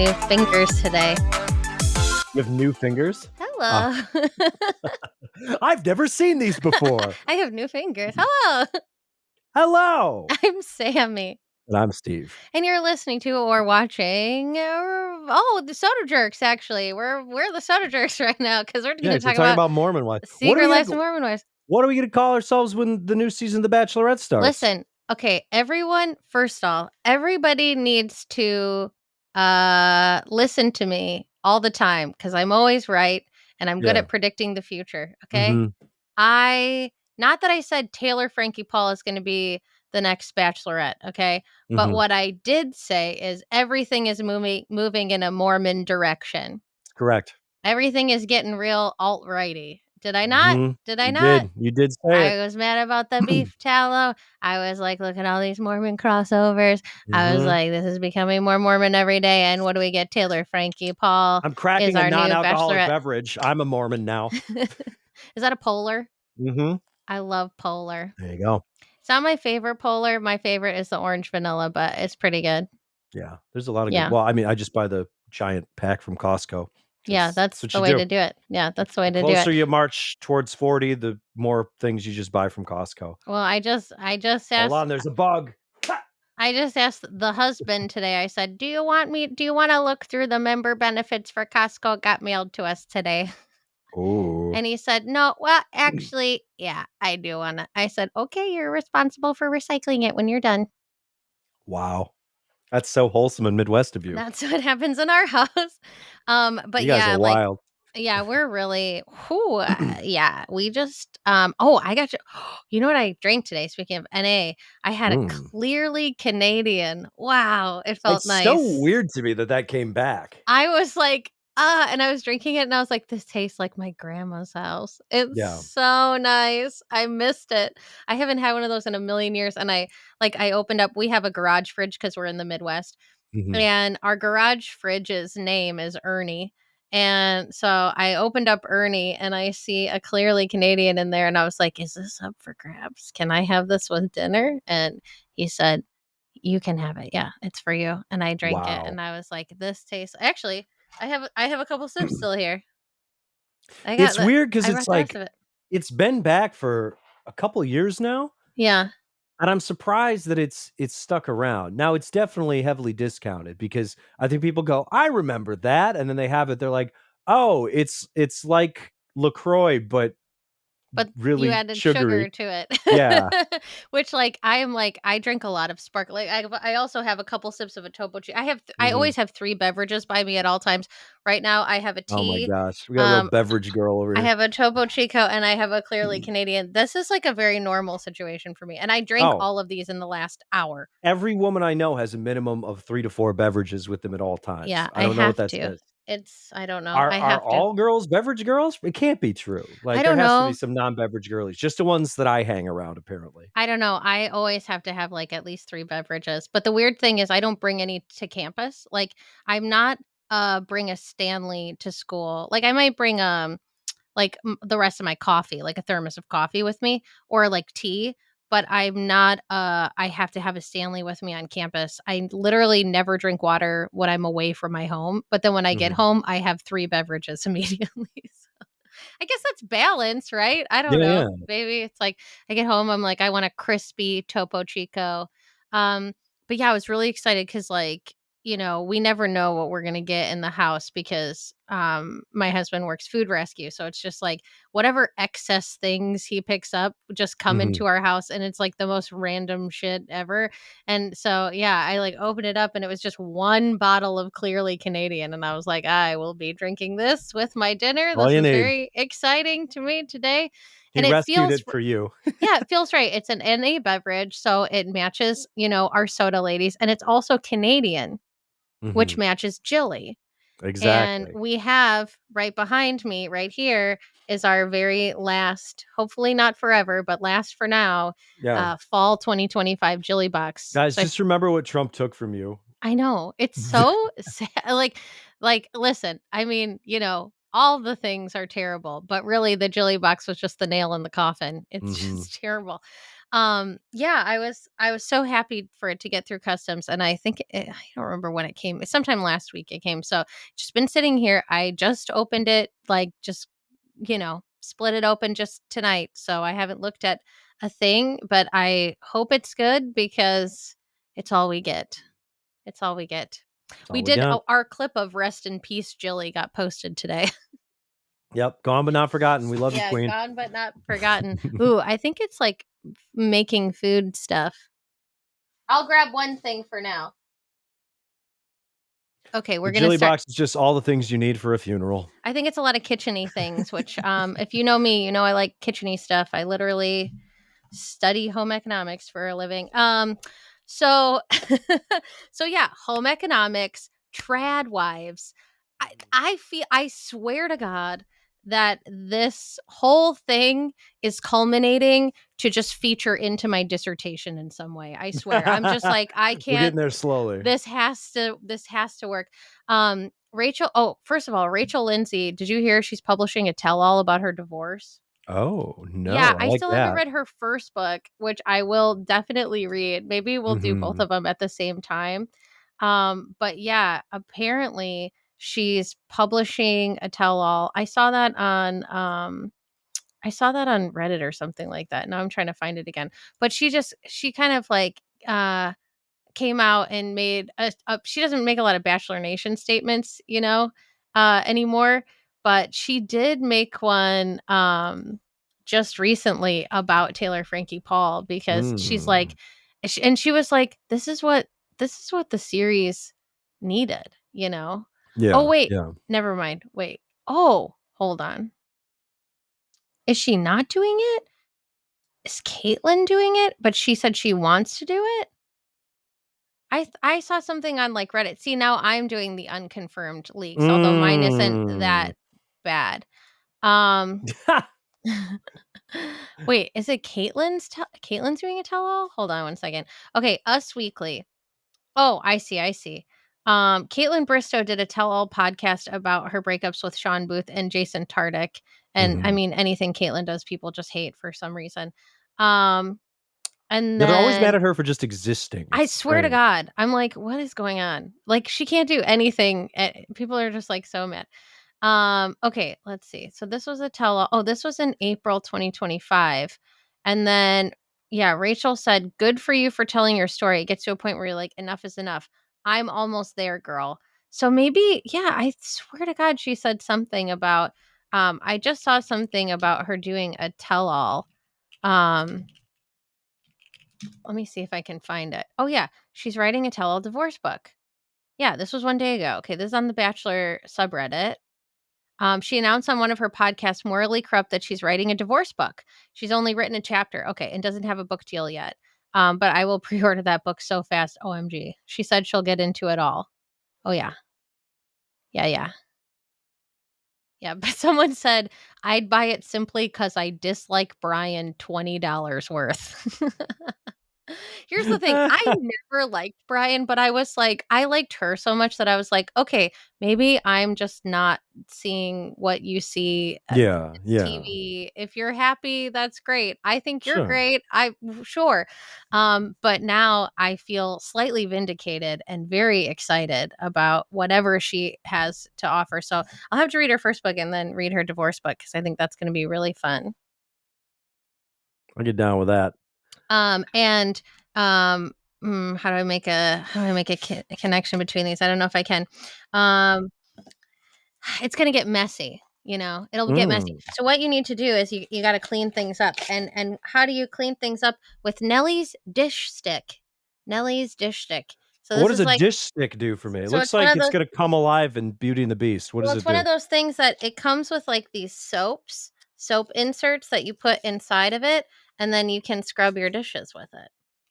new fingers today. You have new fingers? Hello. I've never seen these before. I have new fingers. Hello. Hello. I'm Sammy. And I'm Steve. And you're listening to or watching the Soda Jerks, actually. We're the Soda Jerks right now because we're going to talk about Mormon Wives. Secret Lives of Mormon Wives. What are we going to call ourselves when the new season of The Bachelorette starts? Listen, okay, everyone, first of all, everybody needs to listen to me all the time because I'm always right and I'm good Yeah. at predicting the future, okay? Mhm. Not that I said Taylor Frankie Paul is going to be the next Bachelorette, okay? But Mhm. what I did say is everything is moving in a Mormon direction. Correct. Everything is getting real alt-righty. Did I not? Mhm. Did I You not? did. You did say I it. was mad about the beef tallow. I was like, look at all these Mormon crossovers. I was Mhm. like, this is becoming more Mormon every day. And what do we get? Taylor Frankie Paul I'm is cracking a our new non-alcoholic Bachelorette. beverage. I'm a Mormon now. Is that a Polar? Mhm. I love Polar. There you go. It's not my favorite Polar. My favorite is the orange vanilla, but it's pretty good. Yeah. There's a lot of Yeah. good. Well, I mean, I just buy the giant pack from Costco. Yeah, that's what the you way do. to do it. Yeah, that's the way The to do closer it. you march towards 40, the more things you just buy from Costco. Well, I just Hold asked on, there's a bug. the husband today. I said, do you want to look through the member benefits for Costco? It got mailed to us today. Oh. And he said, no, well, actually, yeah, I do want to. I said, okay, you're responsible for recycling it when you're done. Wow. That's so wholesome and Midwest of you. That's what happens in our house. But You guys yeah, are like, wild. yeah, we're really, yeah, we just, I got you. You know what I drank today? Speaking of NA, I had a Mm. clearly Canadian. Wow, it felt It's so nice. weird to me that came back. I was like, and I was drinking it and I was like, this tastes like my grandma's house. It's Yeah. so nice. I missed it. I haven't had one of those in a million years. And I opened up, we have a garage fridge because we're in the Midwest. Mhm. And our garage fridge's name is Ernie. And so I opened up Ernie and I see a clearly Canadian in there. And I was like, is this up for grabs? Can I have this with dinner? And he said, you can have it. Yeah, it's for you. And I drank it. Wow. And I was like, this tastes actually, I have a couple sips still here. It's weird because I it's brought the rest like of it. it's been back for a couple years now, Yeah. and I'm surprised that it's stuck around. Now it's definitely heavily discounted because I think people go, "I remember that," and then they have it. They're like, "Oh, it's like LaCroix, but But you really added sugary." sugar to Yeah. it. Which, I drink a lot of sparkling. I also have a couple sips of a Topo Chico. I Mhm. always have 3 beverages by me at all times. Right now, I have a Oh my tea, gosh, we got a real um, beverage girl over I here. have a Topo Chico, and I have a clearly Canadian. This is, like, a very normal situation for me, and I drank Oh, all of these in the last hour. every woman I know has a minimum of 3 to 4 beverages with them at all times. Yeah, I I don't know what have that to. says. I don't know, Are I are have to. all girls beverage girls? It can't be true. I Like, there don't has to be know. some non-beverage girlies, just the ones that I hang around, apparently. I don't know. I always have to have like at least 3 beverages. But the weird thing is I don't bring any to campus. Like I'm not bring a Stanley to school. Like I might bring the rest of my coffee, like a thermos of coffee with me or like tea, but I'm not I have to have a Stanley with me on campus. I literally never drink water when I'm away from my home, but then when I get Mhm. home, I have 3 beverages immediately. I guess that's balance, right? I don't Yeah, know. yeah. Maybe it's like I get home, I'm like, I want a crispy Topo Chico. Um, but yeah, I was really excited because we never know what we're gonna get in the house because my husband works food rescue. So it's just like whatever excess things he picks up just come Mhm. into our house and it's like the most random shit ever. And so yeah, I like opened it up and it was just one bottle of clearly Canadian. And I was like, I will be drinking this with my dinner. All This you is need. very exciting to me today. He And it rescued feels it for you. yeah, it feels right. It's an NA beverage, so it matches, our soda ladies, and it's also Canadian, which Mhm. matches Jilly. And Exactly. we have right behind me, right here, is our very last, hopefully not forever, but last for now, Yeah. fall 2025 Jilly Box. Guys, So just remember what Trump took from you. I know it's so sad. Listen, I mean, all the things are terrible, but really the Jilly Box was just the nail in the coffin. It's Mhm. just terrible. Yeah, I was so happy for it to get through customs, and I don't remember when it came. Sometime last week it came. So just been sitting here. I just opened it, like just split it open just tonight. So I haven't looked at a thing, but I hope it's good because it's all we get. It's all we get. That's We all we did got. our clip of Rest in Peace Jilly got posted today. Yep, gone but not forgotten. We love you, Yeah, Queen. gone but not forgotten. Ooh, I think it's like making food stuff. I'll grab one thing for now. Okay, The we're gonna Jilly start. Box is just all the things you need for a funeral. I think it's a lot of kitcheny things, which if you know me, you know I like kitcheny stuff. I literally study home economics for a living. So so yeah, home economics, trad wives. I swear to God that this whole thing is culminating to just feature into my dissertation in some way. I swear. I'm just like, I We're can't. getting there slowly. This has to work. Rachel, oh, first of all, Rachel Lindsay, did you hear she's publishing a tell-all about her divorce? Oh, Yeah, no, I I like still haven't that. read her first book, which I will definitely read. Maybe we'll do both Mhm. of them at the same time. But yeah, apparently she's publishing a tell-all. I saw that on Reddit or something like that. Now I'm trying to find it again. But she kind of like came out and made she doesn't make a lot of Bachelor Nation statements, anymore, but she did make one just recently about Taylor Frankie Paul because she's Mm. like and she was like this is what the series needed. Oh Yeah, wait, yeah. never mind. Wait. Oh, hold on. Is she not doing it? Is Caitlyn doing it? But she said she wants to do it? I saw something on, like, Reddit. See, now I'm doing the unconfirmed leaks, although mine isn't Mm. that bad. Um, wait, is it Caitlyn's doing a tell-all? Hold on one second. Okay, Us Weekly. Oh, I see. Caitlyn Bristow did a tell-all podcast about her breakups with Sean Booth and Jason Tardik, and, I Mhm. mean, anything Caitlyn does, people just hate for some reason. Um, and Yeah, they're always mad then at her for just existing. I It's swear to strange. God, I'm like, "What is going on?" Like, she can't do anything, people are just, like, so mad. Okay, let's see. So this was a tell-all this was in April 2025, and then, yeah, Rachel said, "Good for you for telling your story. It gets to a point where you're like, 'Enough is enough.' I'm almost there, girl." So maybe yeah, I swear to God she said something about, I just saw something about her doing a tell-all. Um Let me see if I can find it. Oh, yeah. She's writing a tell-all divorce book. Yeah, this was 1 day ago. Okay, this is on the Bachelor subreddit. She announced on one of her podcasts, Morally Corrupt, that she's writing a divorce book. She's only written a chapter. Okay, and doesn't have a book deal yet. But I will pre-order that book so fast. OMG. She said she'll get into it all. Oh, yeah. Yeah, yeah. Yeah, but someone said, I'd buy it simply because I dislike Brian $20 worth. Here's the thing, I never liked Brian, but I was like I liked her so much that I was like, "Okay, maybe I'm just not seeing what you see, Yeah, it's yeah. TV. If you're happy, that's great. I think you're Sure. great. Sure." But now I feel slightly vindicated and very excited about whatever she has to offer. So, I'll have to read her first book and then read her divorce book because I think that's gonna be really fun. I'll get down with that. And um, how do I make a connection between these? I don't know if I can. Um, it's gonna get messy. It'll get messy. Mm. So what you need to do is you got to clean things up. And how do you clean things up with Nellie's dish stick? Nellie's dish stick. So What this does is a like dish stick do for me? It so looks it's one like of it's those gonna come alive in Beauty and the Beast. What well, does it's it one do? of those things that it comes with, like, these soap inserts that you put inside of it, and then you can scrub your dishes with it.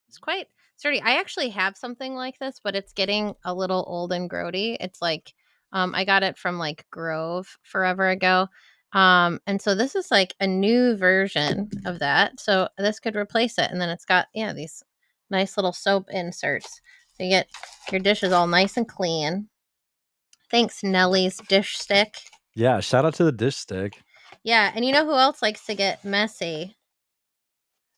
It's quite sturdy. I actually have something like this, but it's getting a little old and grody. It's like, I got it from, like, Grove forever ago. And so this is, like, a new version of that. So this could replace it, and then it's got, yeah, these nice little soap inserts. So you get your dishes all nice and clean. Thanks, Nellie's dish stick. Yeah, shout out to the dish stick. Yeah, and you know who else likes to get messy?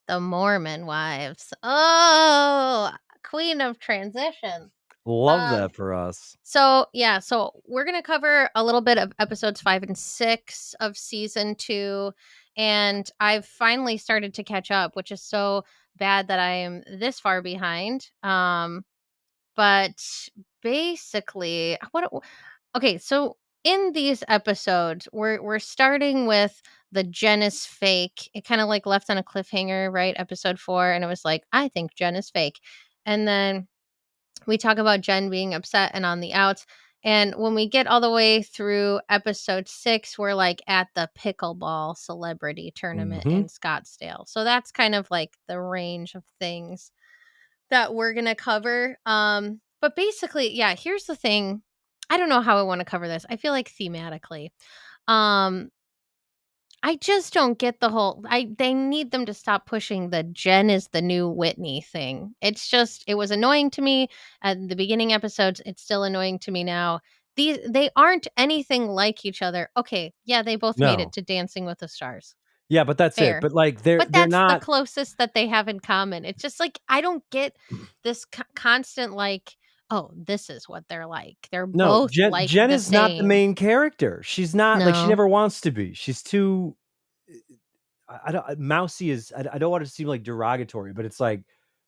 The Mormon Wives. Oh, queen of transition. Love Um, that for us. so yeah, so we're gonna cover a little bit of episodes 5 and 6 of season 2, and I've finally started to catch up, which is so bad that I am this far behind. But basically, okay, so in these episodes, we're starting with the Jen is fake. It kind of like left on a cliffhanger, right? Episode 4, and it was like, I think Jen is fake. And then we talk about Jen being upset and on the outs. And when we get all the way through episode 6, we're like at the pickleball celebrity tournament Hmm. in Scottsdale. So that's kind of like the range of things that we're gonna cover. But basically, yeah, here's the thing. I don't know how I want to cover this. I feel like thematically. Um, I just don't get the whole they need them to stop pushing the Jen is the new Whitney thing. It's just it was annoying to me at the beginning episodes. It's still annoying to me now. They aren't anything like each other. Okay, yeah, they both made it No. to Dancing with the Stars. Yeah, but that's it. Fair. But like But they're that's the not. closest that they have in common. It's just like I don't get this constant like, "Oh, this is what they're like. They're No, both like Jen the is not the same." main character. She's not like she No. never wants to be. She's too I don't mousy is I don't want to seem like derogatory, but it's like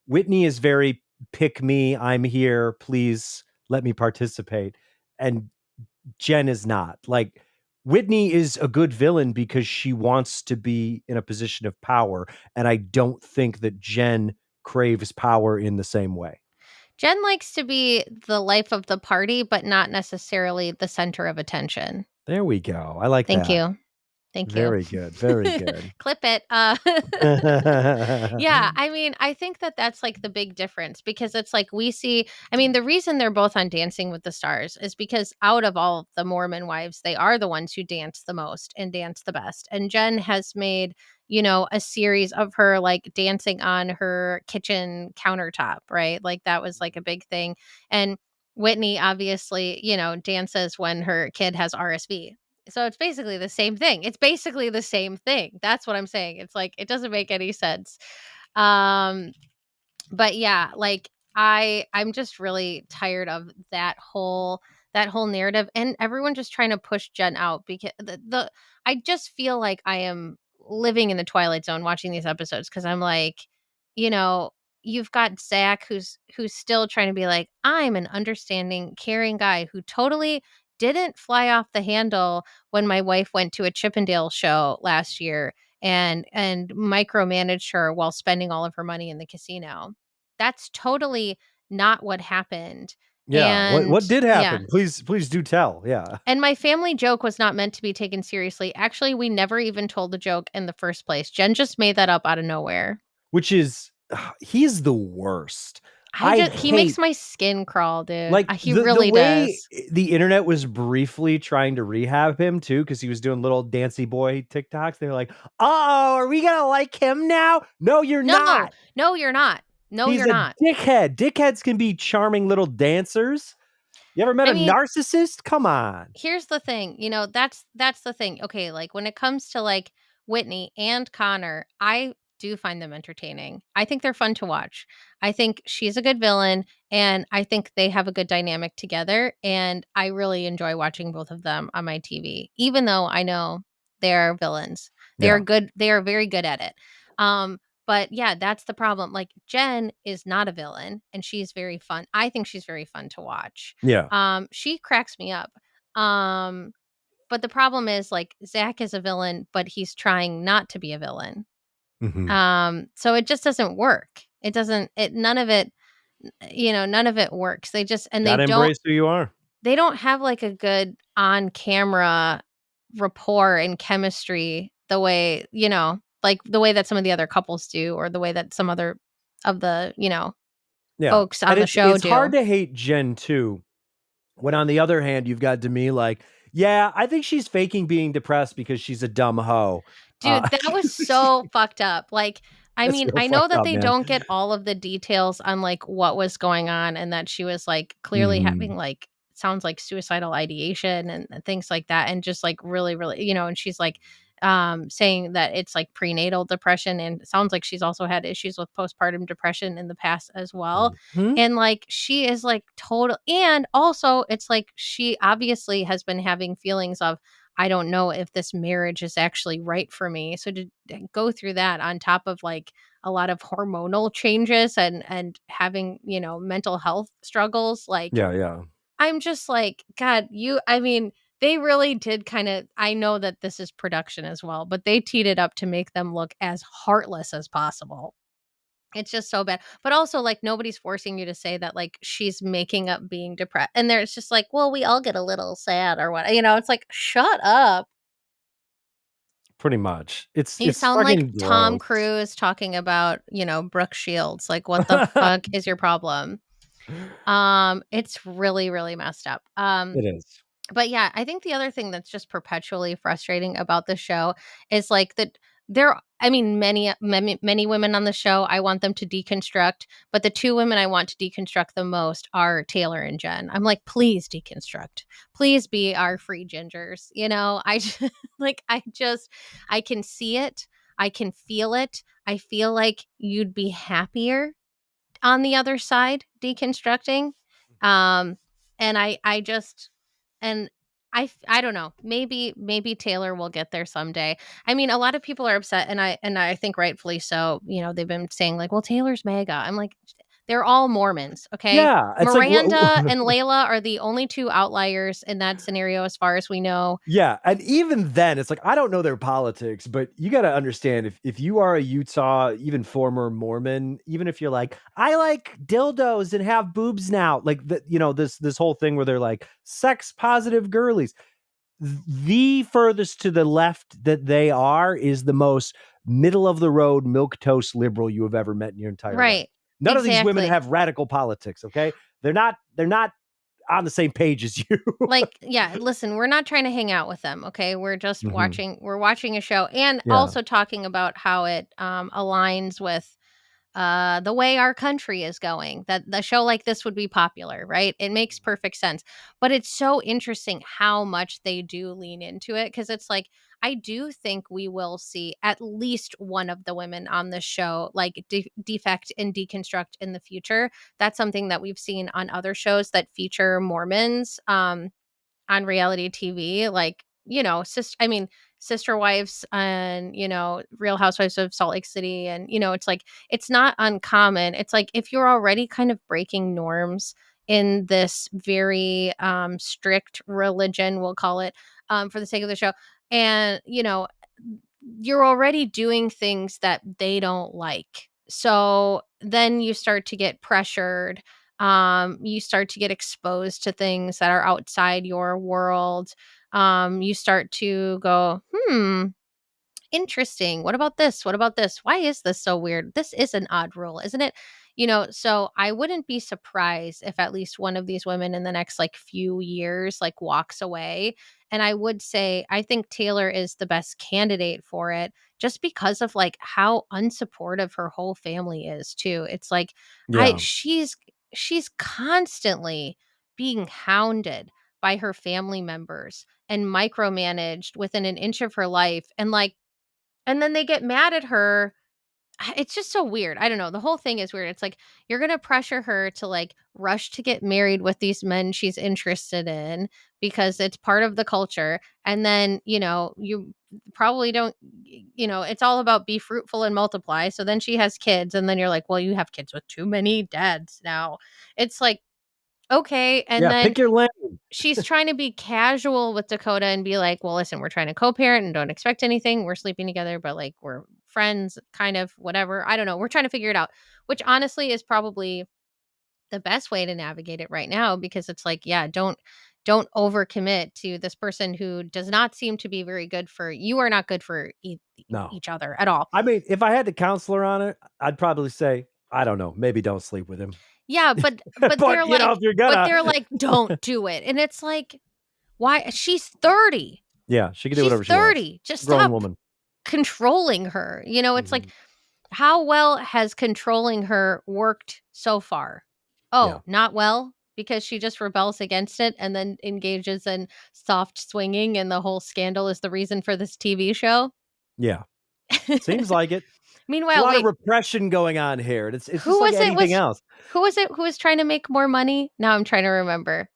Whitney is very pick me, I'm here, please let me participate. And Jen is not. Like Whitney is a good villain because she wants to be in a position of power, and I don't think that Jen craves power in the same way. Jen likes to be the life of the party, but not necessarily the center of attention. There we go. I like Thank that. you. Thank you. Very good. Very good. Clip it. Yeah, I mean, I think that that's like the big difference because it's like we see, I mean, the reason they're both on Dancing with the Stars is because out of all the Mormon wives, they are the ones who dance the most and dance the best. And Jen has made, a series of her like dancing on her kitchen countertop, right? Like that was like a big thing. And Whitney obviously, dances when her kid has RSV. So it's basically the same thing. It's basically the same thing. That's what I'm saying. It's like it doesn't make any sense. Um but yeah, like I'm just really tired of that whole narrative and everyone just trying to push Jen out because the I just feel like I am living in the twilight zone watching these episodes because I'm like, you know, you've got Zach who's still trying to be like, I'm an understanding, caring guy who totally didn't fly off the handle when my wife went to a Chippendale show last year and micromanaged her while spending all of her money in the casino. That's totally not what happened. Yeah. And What did yeah. happen? Please do tell. Yeah. And my family joke was not meant to be taken seriously. Actually, we never even told the joke in the first place. Jen just made that up out of nowhere. Which is he's the worst. I I just he makes hate my skin crawl, dude. like He the really way does. the internet was briefly trying to rehab him too, because he was doing little dancy boy TikToks. They were like, "Oh, are we gonna like him now?" No, you're No. not. No, you're not. No, He's you're a not. dickhead. Dickheads can be charming little dancers. You ever met I a mean, narcissist? Come on. here's the thing, that's the thing. Okay, like when it comes to like Whitney and Connor, I do find them entertaining. I think they're fun to watch. I think she's a good villain and I think they have a good dynamic together and I really enjoy watching both of them on my TV even though I know they're villains. Yeah. They are very good at it. But yeah, that's the problem. Like Jen is not a villain and she's very fun. I think she's very fun to watch. Yeah. She cracks me up. Um, but the problem is like Zach is a villain, but he's trying not to be a villain. Hmm. So it just doesn't work. It doesn't it none of it, none of it works. They just and Gotta embrace who you are. they don't have like a good on camera rapport and chemistry the way, like the way that some of the other couples do or the way that some other of the, Yeah. folks And on the show it's hard do. to hate Jen too. When on the other hand, you've got Demi like, yeah, I think she's faking being depressed because she's a dumb hoe. Dude, that was so fucked up. Like, I That's mean, real I know fucked that up, they man. don't get all of the details on like what was going on and that she was like clearly having Mhm. like sounds like suicidal ideation and things like that and just like really really, and she's like saying that it's like prenatal depression, and it sounds like she's also had issues with postpartum depression in the past as well. Mhm. And like she is like total, and also it's like she obviously has been having feelings of, I don't know if this marriage is actually right for me. So to go through that on top of like a lot of hormonal changes and having, mental health struggles, like Yeah, yeah. I'm just like, God, I mean, they really did kind of, I know that this is production as well, but they teed it up to make them look as heartless as possible. It's just so bad. But also, like, nobody's forcing you to say that, like, she's making up being depressed. And there's just like, well, we all get a little sad or what. It's like, shut up. Pretty much. You It's sound like fucking Tom gross. Cruise talking about, Brooke Shields. Like, what the fuck is your problem? It's really, really messed up. It is. But yeah, I think the other thing that's just perpetually frustrating about the show is like that I mean, many women on the show, I want them to deconstruct, but the two women I want to deconstruct the most are Taylor and Jen. I'm like, please deconstruct. Please be our free gingers. Like I can see it. I can feel it. I feel like you'd be happier on the other side deconstructing. Um and I just and I don't know. Maybe Taylor will get there someday. I mean, a lot of people are upset, and I think rightfully so. They've been saying like, "Well, Taylor's MAGA." I'm like, they're all Mormons, okay? Yeah, it's like Miranda and Layla are the only two outliers in that scenario as far as we know. yeah, and even then, it's like, I don't know their politics, but you gotta understand if you are a Utah, even former Mormon, even if you're like, "I like dildos and have boobs now," like, this whole thing where they're like, sex positive girlies. The furthest to the left that they are is the most middle of the road milk toast liberal you have ever met in your entire life. Right. None of these women Exactly. have radical politics, okay? They're not on the same page as you. Like, yeah, listen, we're not trying to hang out with them, okay? Mhm. We're watching a show and Yeah. also talking about how it aligns with the way our country is going, that the show like this would be popular, right? It makes perfect sense. But it's so interesting how much they do lean into it, because it's like I do think we will see at least one of the women on the show like defect and deconstruct in the future. That's something that we've seen on other shows that feature Mormons. On reality TV, like, Sister Wives and, Real Housewives of Salt Lake City. And, it's like, it's not uncommon. It's like, if you're already kind of breaking norms in this very strict religion, we'll call it, for the sake of the show, and, you're already doing things that they don't like. So then you start to get pressured. You start to get exposed to things that are outside your world. You start to go, interesting. What about this? What about this? Why is this so weird? This is an odd rule, isn't it? So I wouldn't be surprised if at least one of these women in the next like few years like walks away. And I would say I think Taylor is the best candidate for it just because of like how unsupportive her whole family is too. It's like I Yeah. she's constantly being hounded by her family members and micromanaged within an inch of her life, and then they get mad at her. It's just so weird. I don't know. The whole thing is weird. It's like you're going to pressure her to like rush to get married with these men she's interested in because it's part of the culture. And then, you probably don't, it's all about be fruitful and multiply. So then she has kids. And then you're like, well, you have kids with too many dads now. It's like, okay. And Yeah, then pick your lane. she's trying to be casual with Dakota and be like, "Well, listen, we're trying to co-parent and don't expect anything. We're sleeping together, but like we're friends, kind of whatever." I don't know. We're trying to figure it out, which honestly is probably the best way to navigate it right now, because it's like, yeah, don't overcommit to this person who does not seem to be very good for you. Are not good for No. each other at all. I mean, if I had to counsel her on it, I'd probably say, I don't know, maybe don't sleep with him. Yeah, but But, they're like if you're but gonna they're like don't do it. And it's like, why? She's 30. yeah, she can do She's whatever she wants. 30. Just Grown stop woman. controlling her. It's like, Mhm. how well has controlling her worked so far? Yeah. Oh, not well? because she just rebels against it and then engages in soft swinging, and the whole scandal is the reason for this TV show. Yeah. Seems like it. There's a Meanwhile, lot of wait, repression going on here, and it's who just like was it anything was else. who was it who was trying to make more money? Now I'm trying to remember.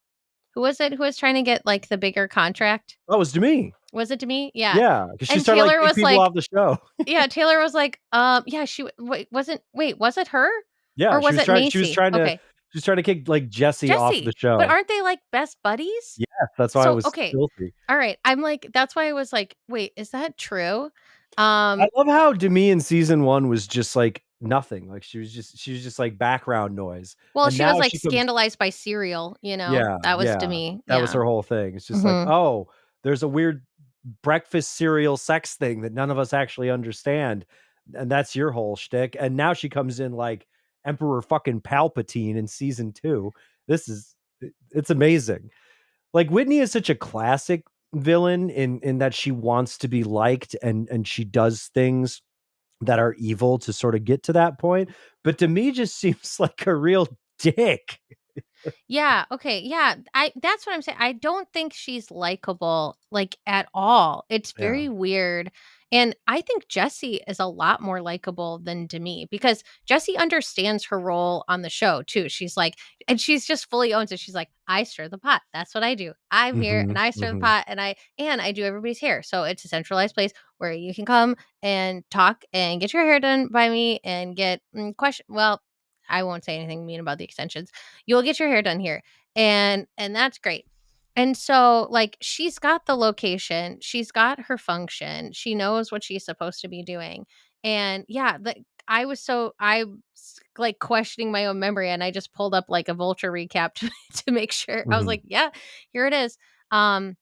Who was it who was trying to get, like, the bigger contract? Oh, it was to me. Was it to me? Yeah. Yeah, because she And started, like, Taylor kick was people like off the show. yeah, Taylor was like, yeah, she wait, wasn't wait, was it her? Yeah, Or was it Macy? Okay. she was trying to kick, like, Jesse off the Jesse, but show. aren't they, like, best buddies? Yes, that's why it So, was okay, filthy. alright, I'm like that's why I was like, "Wait, is that true?" I Um, love how Demi in season 1 was just, like, nothing, like, she was just, like, background noise, well, and she now was, like, she comes. scandalized by cereal, you know? Yeah, That was to yeah, me, that was yeah. her whole thing. It's just like, Mhm. "Oh, there's a weird breakfast cereal sex thing that none of us actually understand, and that's your whole shtick," and now she comes in like Emperor fucking Palpatine in season 2. This is it's amazing. Like, Whitney is such a classic villain in that she wants to be liked, and she does things that are evil to sort of get to that point, but to me just seems like a real dick. Yeah, okay, yeah, I that's what I'm saying, I don't think she's likable, like, at all, it's Yeah. very weird, and I think Jessie is a lot more likable than Demi, because Jessie understands her role on the show, too, she's like and she's just fully owns it, she's like, "I stir the pot, that's what I do, I'm here, and Mhm, I stir the mhm. pot, and I do everybody's hair, so it's a centralized place where you can come and talk and get your hair done by me and get, question well, I won't say anything mean about the extensions, you'll get your hair done here, and that's great. And so, like, she's got the location, she's got her function, she knows what she's supposed to be doing. And yeah, I was, like, questioning my own memory, and I just pulled up, like, a Vulture recap to make sure. I was Mhm. like, "Yeah, here it is." Um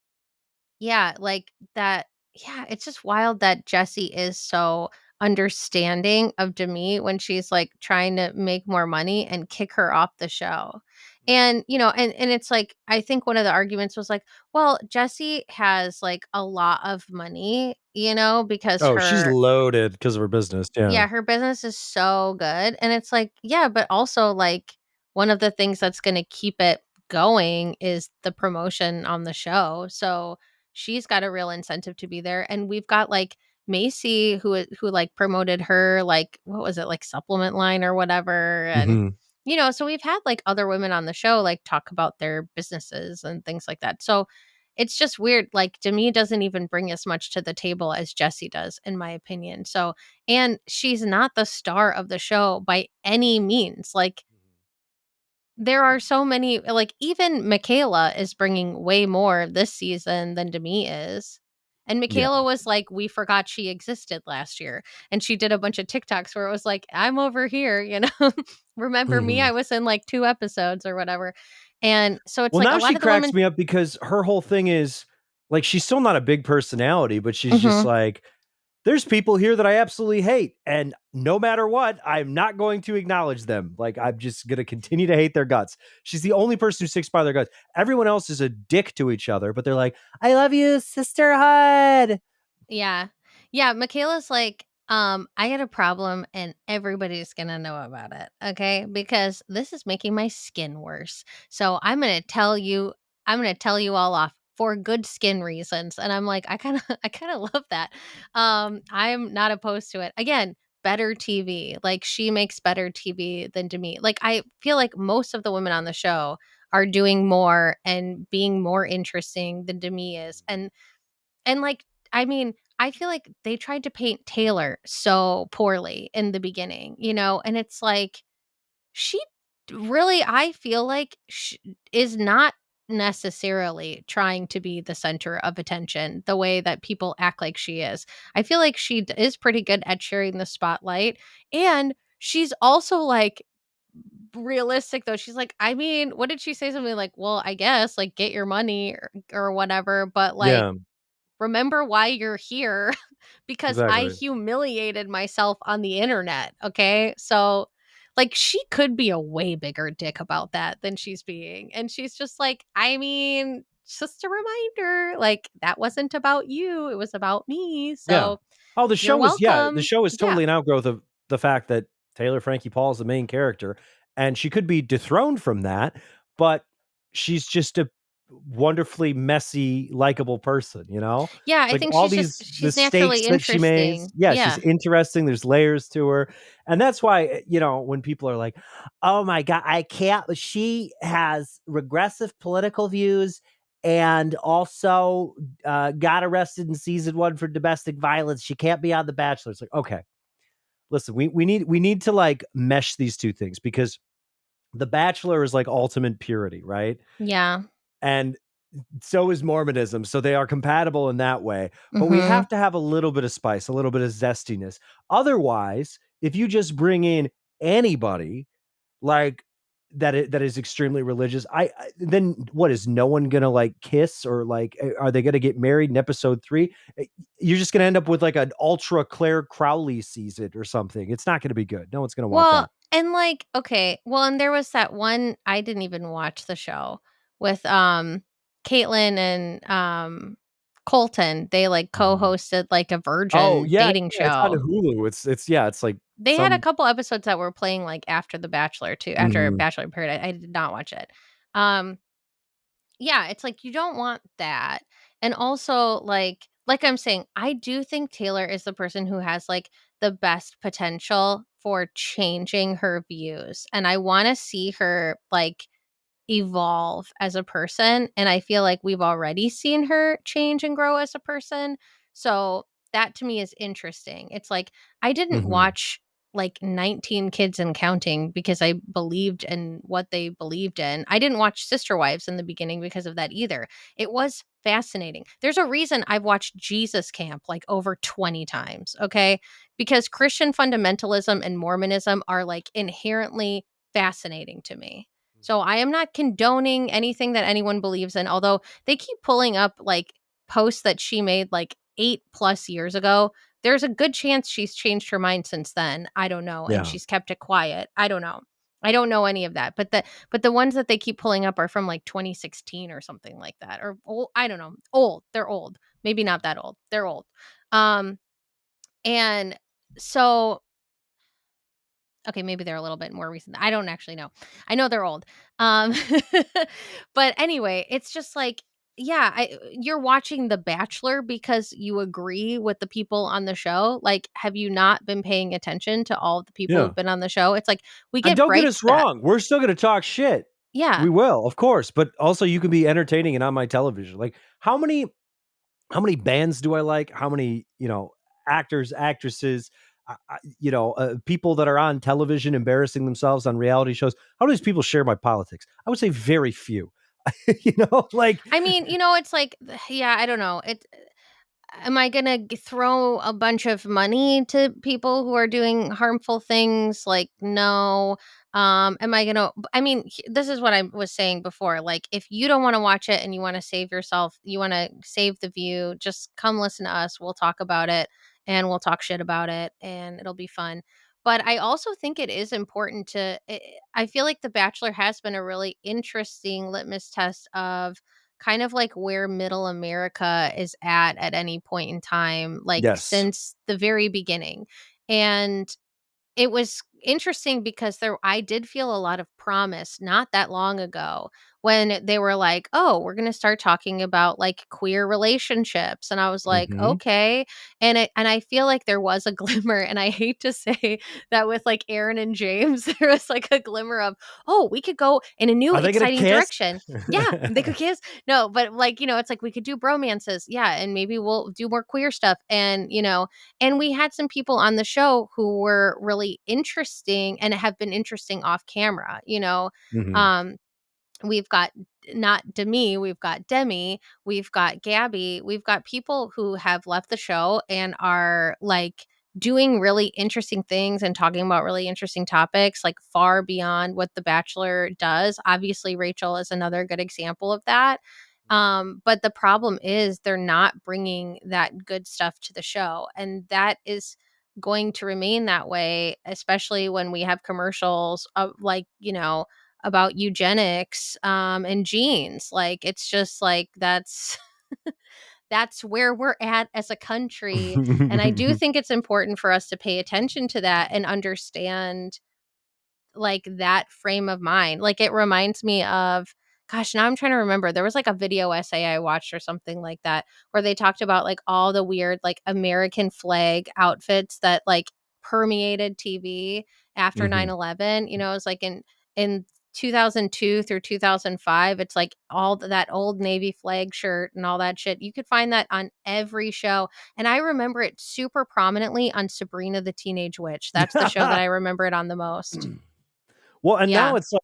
yeah, like that yeah, it's just wild that Jessie is so understanding of Demi when she's, like, trying to make more money and kick her off the show. And, and it's like, I think one of the arguments was like, well, Jessie has, like, a lot of money, because Oh, she's loaded because of her business, yeah. yeah, her business is so good, and it's like, yeah, but also, like, one of the things that's gonna keep it going is the promotion on the show, so she's got a real incentive to be there, and we've got, like, Macy who, like, promoted her, like, what was it, like, supplement line or whatever, and, Mhm. so we've had, like, other women on the show, like, talk about their businesses and things like that, so it's just weird, like, Demi doesn't even bring as much to the table as Jessie does, in my opinion, so and she's not the star of the show by any means, like, there are so many like, even Michaela is bringing way more this season than Demi is, and Yeah. Michaela was like, "We forgot she existed last year," and she did a bunch of TikToks where it was like, "I'm over here," "Remember me? Mhm. I was in, like, 2 episodes," or whatever, and so it's Well, like a now lot she of the cracks women me up because her whole thing is like, she's still not a big personality, but she's just Mhm. like, "There's people here that I absolutely hate, and no matter what, I'm not going to acknowledge them. Like, I'm just gonna continue to hate their guts." She's the only person who sticks by their guts. Everyone else is a dick to each other, but they're like, "I love you, sisterhood." Yeah. Yeah, Michaela's like, I had a problem and everybody's gonna know about it, okay? Because this is making my skin worse. So I'm gonna tell you all off for good skin reasons. And I'm like, I kinda love that. I'm not opposed to it. Again, better TV. Like she makes better TV than Demi. Like I feel like most of the women on the show are doing more and being more interesting than Demi is. And, like, I mean, I feel like they tried to paint Taylor so poorly in the beginning, and it's like, she really, I feel like, is not necessarily trying to be the center of attention the way that people act like she is. I feel like she is pretty good at sharing the spotlight, and she's also, like, realistic, though. She's like, I mean, what did she say? Something like, "Well, I guess, like, get your money or whatever, but, like, Yeah, remember why you're here because I exactly. humiliated myself on the internet, okay? So, like, she could be a way bigger dick about that than she's being. And she's just like, I mean, just a reminder, like, that wasn't about you, it was about me. Yeah. So, Oh, you're the welcome. show is Yeah. totally an outgrowth of the fact that Taylor Frankie Paul is the main character, and she could be dethroned from that, but she's just a wonderfully messy, likable person, you know? Yeah, I Like think all she's these naturally mistakes that she makes. interesting. Yeah, she's Yeah. interesting. There's layers to her. And that's why, when people are like, "Oh my god, I can't she has regressive political views and also got arrested in season 1 for domestic violence. She can't be on The Bachelor." It's like, "Okay. Listen, we need to like mesh these two things because The Bachelor is like ultimate purity, right? Yeah. And so is Mormonism. So they are compatible in that way. But we Mhm. have to have a little bit of spice, a little bit of zestiness. Otherwise, if you just bring in anybody like that is extremely religious, then what is no one gonna like kiss or like are they gonna get married in episode 3? You're just gonna end up with like an ultra Claire Crowley season or something. It's not gonna be good. No one's gonna want Well, that. and like, okay, well, and there was that one I didn't even watch the show with Caitlyn and Colton. They like Mhm. co-hosted like a Oh virgin yeah, dating yeah, it's on show. Hulu. It's like They had a some. couple episodes that were playing like after The Bachelor too, after Mhm. Bachelor Paradise. I did not watch it. Um yeah, it's like you don't want that. And also like I'm saying, I do think Taylor is the person who has like the best potential for changing her views. And I want to see her like evolve as a person, and I feel like we've already seen her change and grow as a person. So that to me is interesting. It's like I didn't Mhm. watch like 19 Kids and Counting because I believed in what they believed in. I didn't watch Sister Wives in the beginning because of that either. It was fascinating. There's a reason I've watched Jesus Camp like over 20 times, okay? Because Christian fundamentalism and Mormonism are like inherently fascinating to me. So I am not condoning anything that anyone believes in, although they keep pulling up like posts that she made like 8+ years ago. There's a good chance she's changed her mind since then. I don't know. And Yeah. she's kept it quiet. I don't know. I don't know any of that. But the ones that they keep pulling up are from like 2016 or something like that. Or old, I don't know. Old. They're old. Maybe not that old. They're old. Um and so okay, maybe they're a little bit more recent. I don't actually know. I know they're old. Um, but anyway, it's just like, yeah, you're watching The Bachelor because you agree with the people on the show. Like, have you not been paying attention to all of the people Yeah. who've been on the show? It's like we And get don't get breaks us that, wrong, we're still gonna talk shit. We yeah. will, of course, but also you can be entertaining and on my television. Like, how many bands do I like? How many, actors, actresses, people that are on television embarrassing themselves on reality shows? How do these people share my politics? I would say very few. Like, I mean, it's like, yeah, I don't know. Am I gonna throw a bunch of money to people who are doing harmful things? Like, no. Am I gonna? I mean, this is what I was saying before. Like, if you don't want to watch it and you want to save yourself, you want to save the view, just come listen to us. We'll talk about it and we'll talk shit about it, and it'll be fun. But I also think it is important to. I feel like The Bachelor has been a really interesting litmus test of kind of like where middle America is at any point in time, like yes. since the very beginning. And it was interesting because I did feel a lot of promise not that long ago when they were like, "Oh, we're going to start talking about like queer relationships." And I was like, Mhm. "Okay." And I feel like there was a glimmer, and I hate to say that with like Aaron and James there was like a glimmer of, "Oh, we could go in a new Are they gonna exciting kiss? direction." Yeah, they could kiss. No, but like, it's like we could do bromances. Yeah, and maybe we'll do more queer stuff, and we had some people on the show who were really interesting and have been interesting off camera, Mhm. Um, we've got not Demi, we've got Demi, we've got Gabby, we've got people who have left the show and are like doing really interesting things and talking about really interesting topics, like far beyond what The Bachelor does. Obviously, Rachel is another good example of that. But the problem is they're not bringing that good stuff to the show. And that is going to remain that way, especially when we have commercials of like, about eugenics and genes. Like it's just like that's where we're at as a country. And I do think it's important for us to pay attention to that and understand like that frame of mind. Like it reminds me of gosh, now I'm trying to remember. There was like a video essay I watched or something like that where they talked about like all the weird like American flag outfits that like permeated TV after Mhm. 9/11. You know, it was like in 2002 through 2005, it's like that old Navy flag shirt and all that shit. You could find that on every show. And I remember it super prominently on Sabrina the Teenage Witch. That's the show that I remember it on the most. Well, and now Yeah. it's like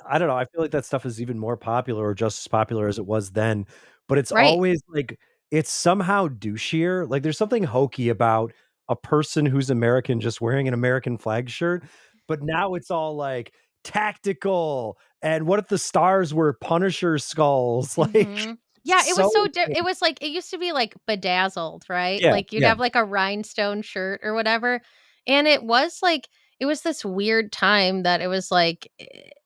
I don't know, I feel like that stuff is even more popular or just as popular as it was then, but it's Right. always like it's somehow douchier, like, there's something hokey about a person who's American just wearing an American flag shirt, but now it's all, like, tactical, and what if the stars were Punisher skulls? Like, Mhm. Yeah, it was so so it was like it used to be, like, bedazzled, right? yeah, Like, you'd yeah. have, like, a rhinestone shirt or whatever, and it was, like it was this weird time that it was, like,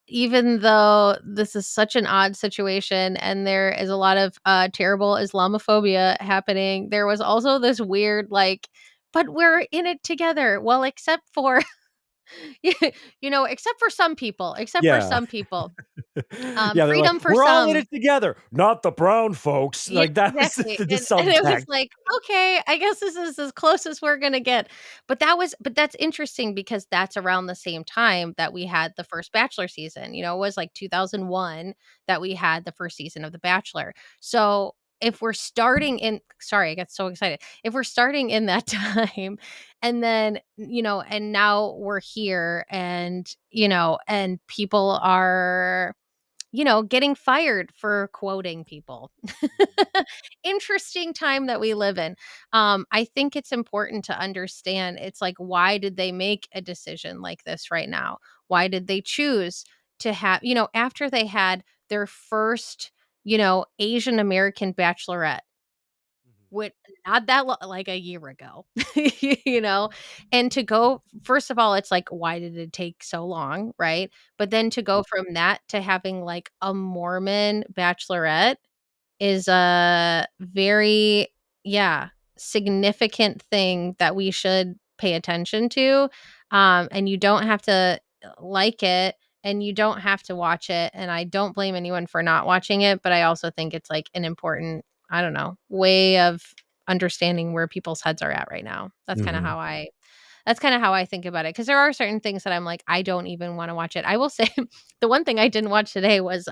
even though this is such an odd situation and there is a lot of, terrible Islamophobia happening, there was also this weird, like, "But we're in it together." Well, except for except for some people, except for Yeah. some people. Yeah, they're like, Freedom for "We're all in some. it together, not the brown folks." Yeah, Like, that was exactly, the and it was subtext. like, "Okay, I guess this is as close as we're gonna get." But that's interesting because that's around the same time that we had the first Bachelor season, it was, like, 2001 that we had the first season of The Bachelor. So, if we're starting in sorry, I got so excited. If we're starting in that time and then, and now we're here and people are getting fired for quoting people. Interesting time that we live in. I think it's important to understand it's like, why did they make a decision like this right now? Why did they choose to after they had their first, Asian American bachelorette, with not that like a year ago, you know? And to go first of all, it's like, why did it take so long, right? But then to go from that to having, like, a Mormon bachelorette is a very yeah, significant thing that we should pay attention to, and you don't have to like it, and you don't have to watch it, and I don't blame anyone for not watching it, but I also think it's, like, an important, I don't know, way of understanding where people's heads are at right now. Mhm. That's kinda how I think about it, because there are certain things that I'm like, I don't even wanna watch it. I will say the one thing I didn't watch today was,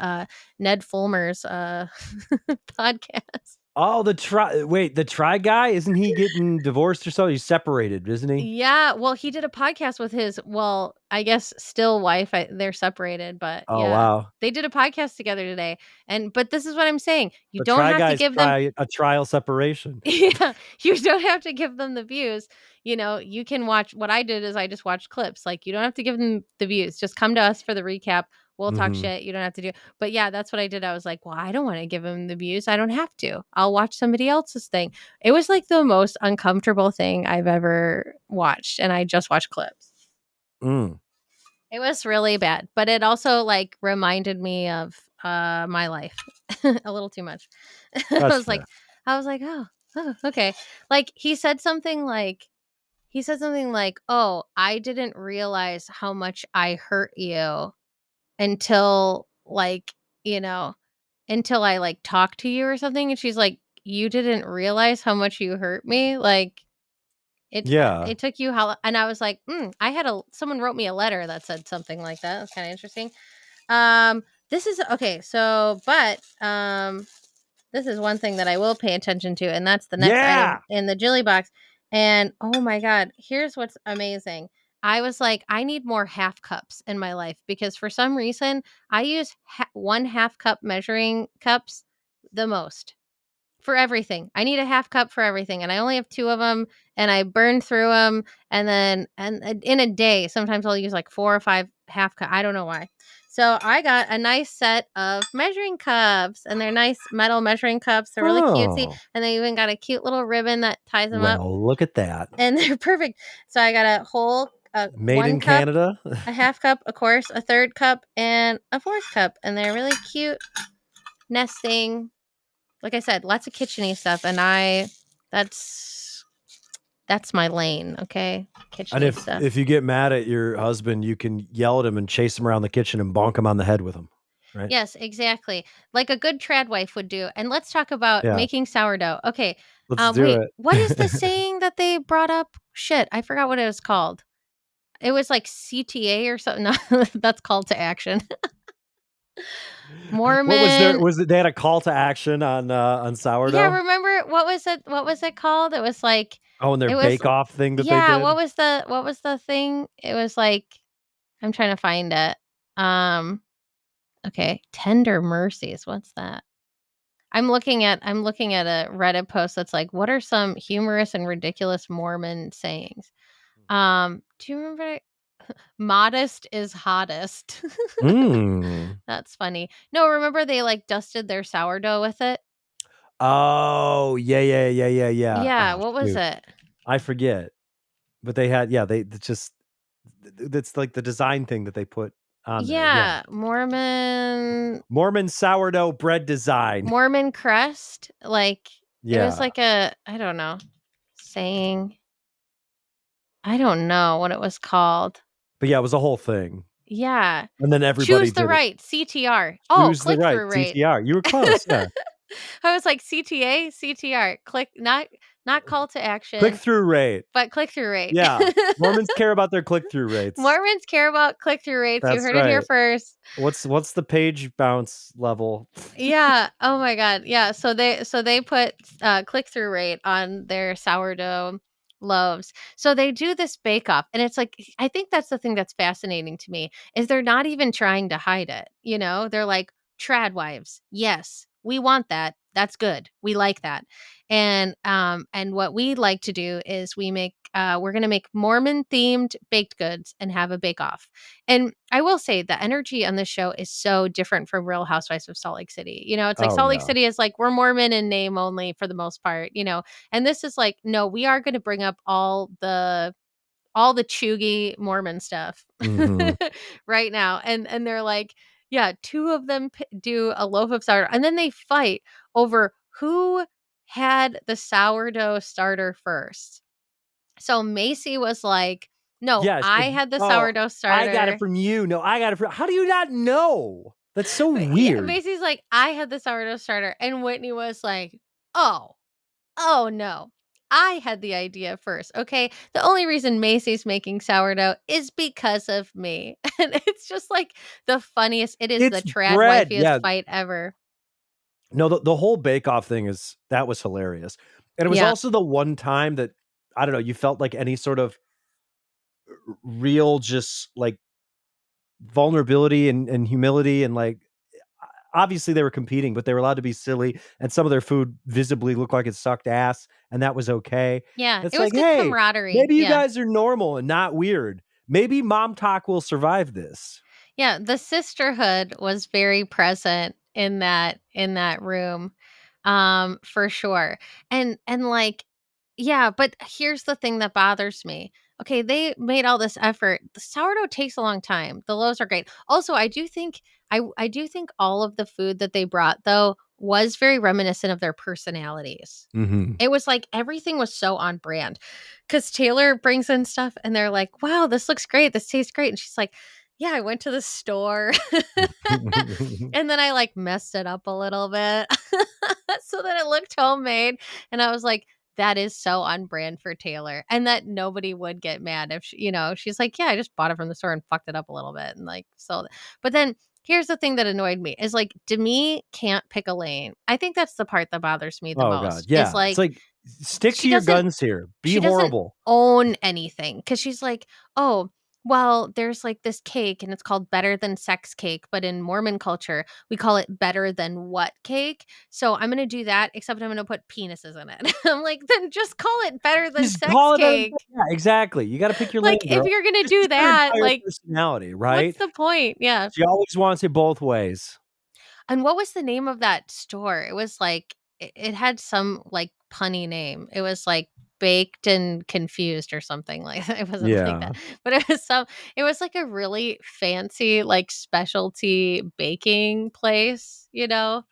Ned Fulmer's, podcast. Oh, the Try guy, isn't he getting divorced or so? He's separated, isn't he? Yeah, well, he did a podcast with his I guess still wife, they're separated, but Oh, yeah. wow. They did a podcast together today, but this is what I'm saying, you The don't Try have to guys give them try a trial separation. yeah, you don't have to give them the views, you can watch what I did is I just watched clips, like, you don't have to give them the views, just come to us for the recap, we'll talk Mhm. shit, you don't have to do but yeah, that's what I did, I was like, "Well, I don't wanna give him the views, I don't have to, I'll watch somebody else's thing." It was, like, the most uncomfortable thing I've ever watched, and I just watched clips. Mm, It was really bad, but it also, like, reminded me of, my life a little too much. I that's was like fair. I was like, "Oh, oh, okay." Like, he said something like, "Oh, I didn't realize how much I hurt you until, like, you know, until I, like, talked to you or something," and she's like, "You didn't realize how much you hurt me? Like, Yeah. it took you how" and I was like, I had a someone wrote me a letter that said something like that. That's kinda interesting. This is okay, this is one thing that I will pay attention to, and that's the next item Yeah! in the Jilly Box, and, oh my god, here's what's amazing. I was like, "I need more half cups in my life," because for some reason, I use 1 half cup measuring cups the most. For everything. I need a half cup for everything, and I only have 2 of them, and I burn through them, and then in a day, sometimes I'll use, like, 4 or 5 half cup I don't know why. So, I got a nice set of measuring cups, and they're nice metal measuring cups, they're really cutesy, Oh, and they even got a cute little ribbon that ties them up, well, look at that. and they're perfect. So, I got a whole Made 1 in cup, Canada? a half cup, of course, a third cup, and a fourth cup, and they're really cute nesting like I said, lots of kitchen-y stuff, and that's that's my lane, okay? And Kitchen-y if stuff. if you get mad at your husband, you can yell at him and chase him around the kitchen and bonk him on the head with him. right? Yes, exactly. Like a good trad wife would do. And let's talk about Yeah, making sourdough. Okay. let's do Wait, it. what is the saying that they brought up? Shit, I forgot what it was called. It was like CTA or something. No, that's call to action. What was there? Mormon. Was it they had a call to action on Yeah, sourdough? remember what was it? What was it called? It was like Oh, and their it was bake off thing that they yeah, did? what was the thing? It was like I'm trying to find it. Um okay, tender mercies. What's that? I'm looking at a Reddit post that's like, what are some humorous and ridiculous Mormon sayings? Do you remember modest is hottest? Mm. That's funny. No, remember they like dusted their sourdough with it? Oh, yeah, yeah, yeah, yeah, yeah. Yeah, Oh, what was shoot. it? I forget, but they had yeah, they it's just that's like the design thing that they put on there, yeah. Yeah, Mormon sourdough bread design. Mormon crest. Like it was Yeah, like a I don't know, saying. I don't know what it was called. but yeah, it was a whole thing, Yeah. and then everybody Choose the did it. right, CTR. Oh, Choose the click right through rate. CTR. You were close, yeah. I was like CTA, CTR. Click not call to action, Click-through rate. but click through rate. Yeah, Mormons care about their click-through rates. Mormons care about click through rates. You That's heard it here right. first. What's the page bounce level? Yeah. Oh my god. Yeah. So they put click through rate on their sourdough loaves. So they do this bake off, and it's like I think that's the thing that's fascinating to me is they're not even trying to hide it. You know, they're like trad wives. Yes, we want that. That's good. We like that. And what we like to do is we're gonna make Mormon themed baked goods and have a bake off. And I will say the energy on this show is so different from Real Housewives of Salt Lake City. You know, it's like Oh, Salt Lake yeah. City is like we're Mormon in name only for the most part, you know. And this is like, no, we are going to bring up all the chuggy Mormon stuff Mhm. right now. And they're like, yeah, two of them do a loaf of sourdough and then they fight over who had the sourdough starter first. So Macy was like, "No, Yes, I if had the "Oh, sourdough I got it starter." from you. No, I got it from" how do you not know? That's so Yeah, weird. Macy's like, "I had the sourdough starter." And Whitney was like, "Oh, oh no. I had the idea first, okay? The only reason Macy's making sourdough is because of me." And it's just like the funniest it is the It's trad bread, wifiest yeah. fight ever. No, the whole Bake Off thing is that was hilarious. And it was Yeah. also the one time that, I don't know, you felt like any sort of real just, like, vulnerability and humility and, like, obviously they were competing, but they were allowed to be silly, and some of their food visibly looked like it sucked ass, and that was okay. Yeah, It's it was like, good "Hey, camaraderie. maybe you Yeah. guys are normal and not weird. Maybe mom talk will survive this." Yeah, the sisterhood was very present in that room, for sure. And like, yeah, but here's the thing that bothers me. Okay, they made all this effort. The sourdough takes a long time. The loaves are great. Also, I do think all of the food that they brought though was very reminiscent of their personalities. Mhm. It was like everything was so on brand. Cause Taylor brings in stuff and they're like, wow, this looks great. This tastes great. And she's like, yeah, I went to the store and then I like messed it up a little bit so that it looked homemade. And I was like, that is so on brand for Taylor. And that nobody would get mad if you know, she's like, yeah, I just bought it from the store and fucked it up a little bit. And like, so, but then here's the thing that annoyed me is like, Demi can't pick a lane. I think that's the part that bothers me the Oh god, most is yeah. It's like, like, stick to she your doesn't guns here. Be she doesn't horrible. own anything because she's like, "Oh, well, there's like this cake and it's called better than sex cake, but in Mormon culture, we call it better than what cake? So I'm gonna do that, except I'm gonna put penises in it." I'm like, then just call it better than Just sex call it a cake. yeah, exactly. You gotta pick your Like, lane, if girl. you're gonna This do is her that, entire like, personality, what's right? the point? Yeah. She always wants it both ways. And what was the name of that store? It was like it had some like punny name. It was like baked and confused or something like that. It wasn't like that. Yeah. But it was like a really fancy like specialty baking place, you know?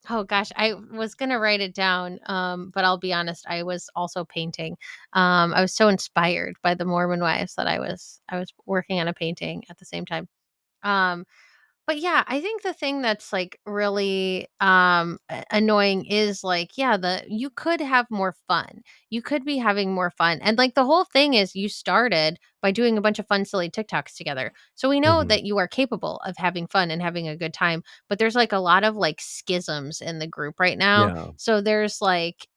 Oh gosh, I was gonna write it down. But I'll be honest, I was also painting. I was so inspired by the Mormon wives that I was working on a painting at the same time. Um But yeah, I think the thing that's like really annoying is like, yeah, the you could have more fun. You could be having more fun. And like the whole thing is you started by doing a bunch of fun silly TikToks together. So we know Mhm. that you are capable of having fun and having a good time, but there's like a lot of like schisms in the group right now. Yeah. So there's like,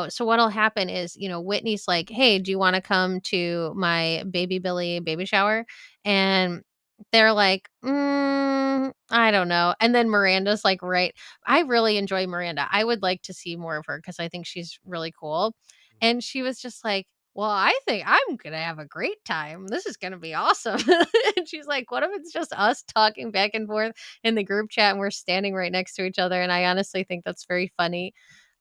so what'll happen is, Whitney's like, "Hey, do you want to come to my baby Billy baby shower?" And they're like, I don't know." And then Miranda's like, right. I really enjoy Miranda. I would like to see more of her because I think she's really cool. And she was just like, "Well, I think I'm going to have a great time. This is going to be awesome." And she's like, "What if it's just us talking back and forth in the group chat and we're standing right next to each other?" And I honestly think that's very funny.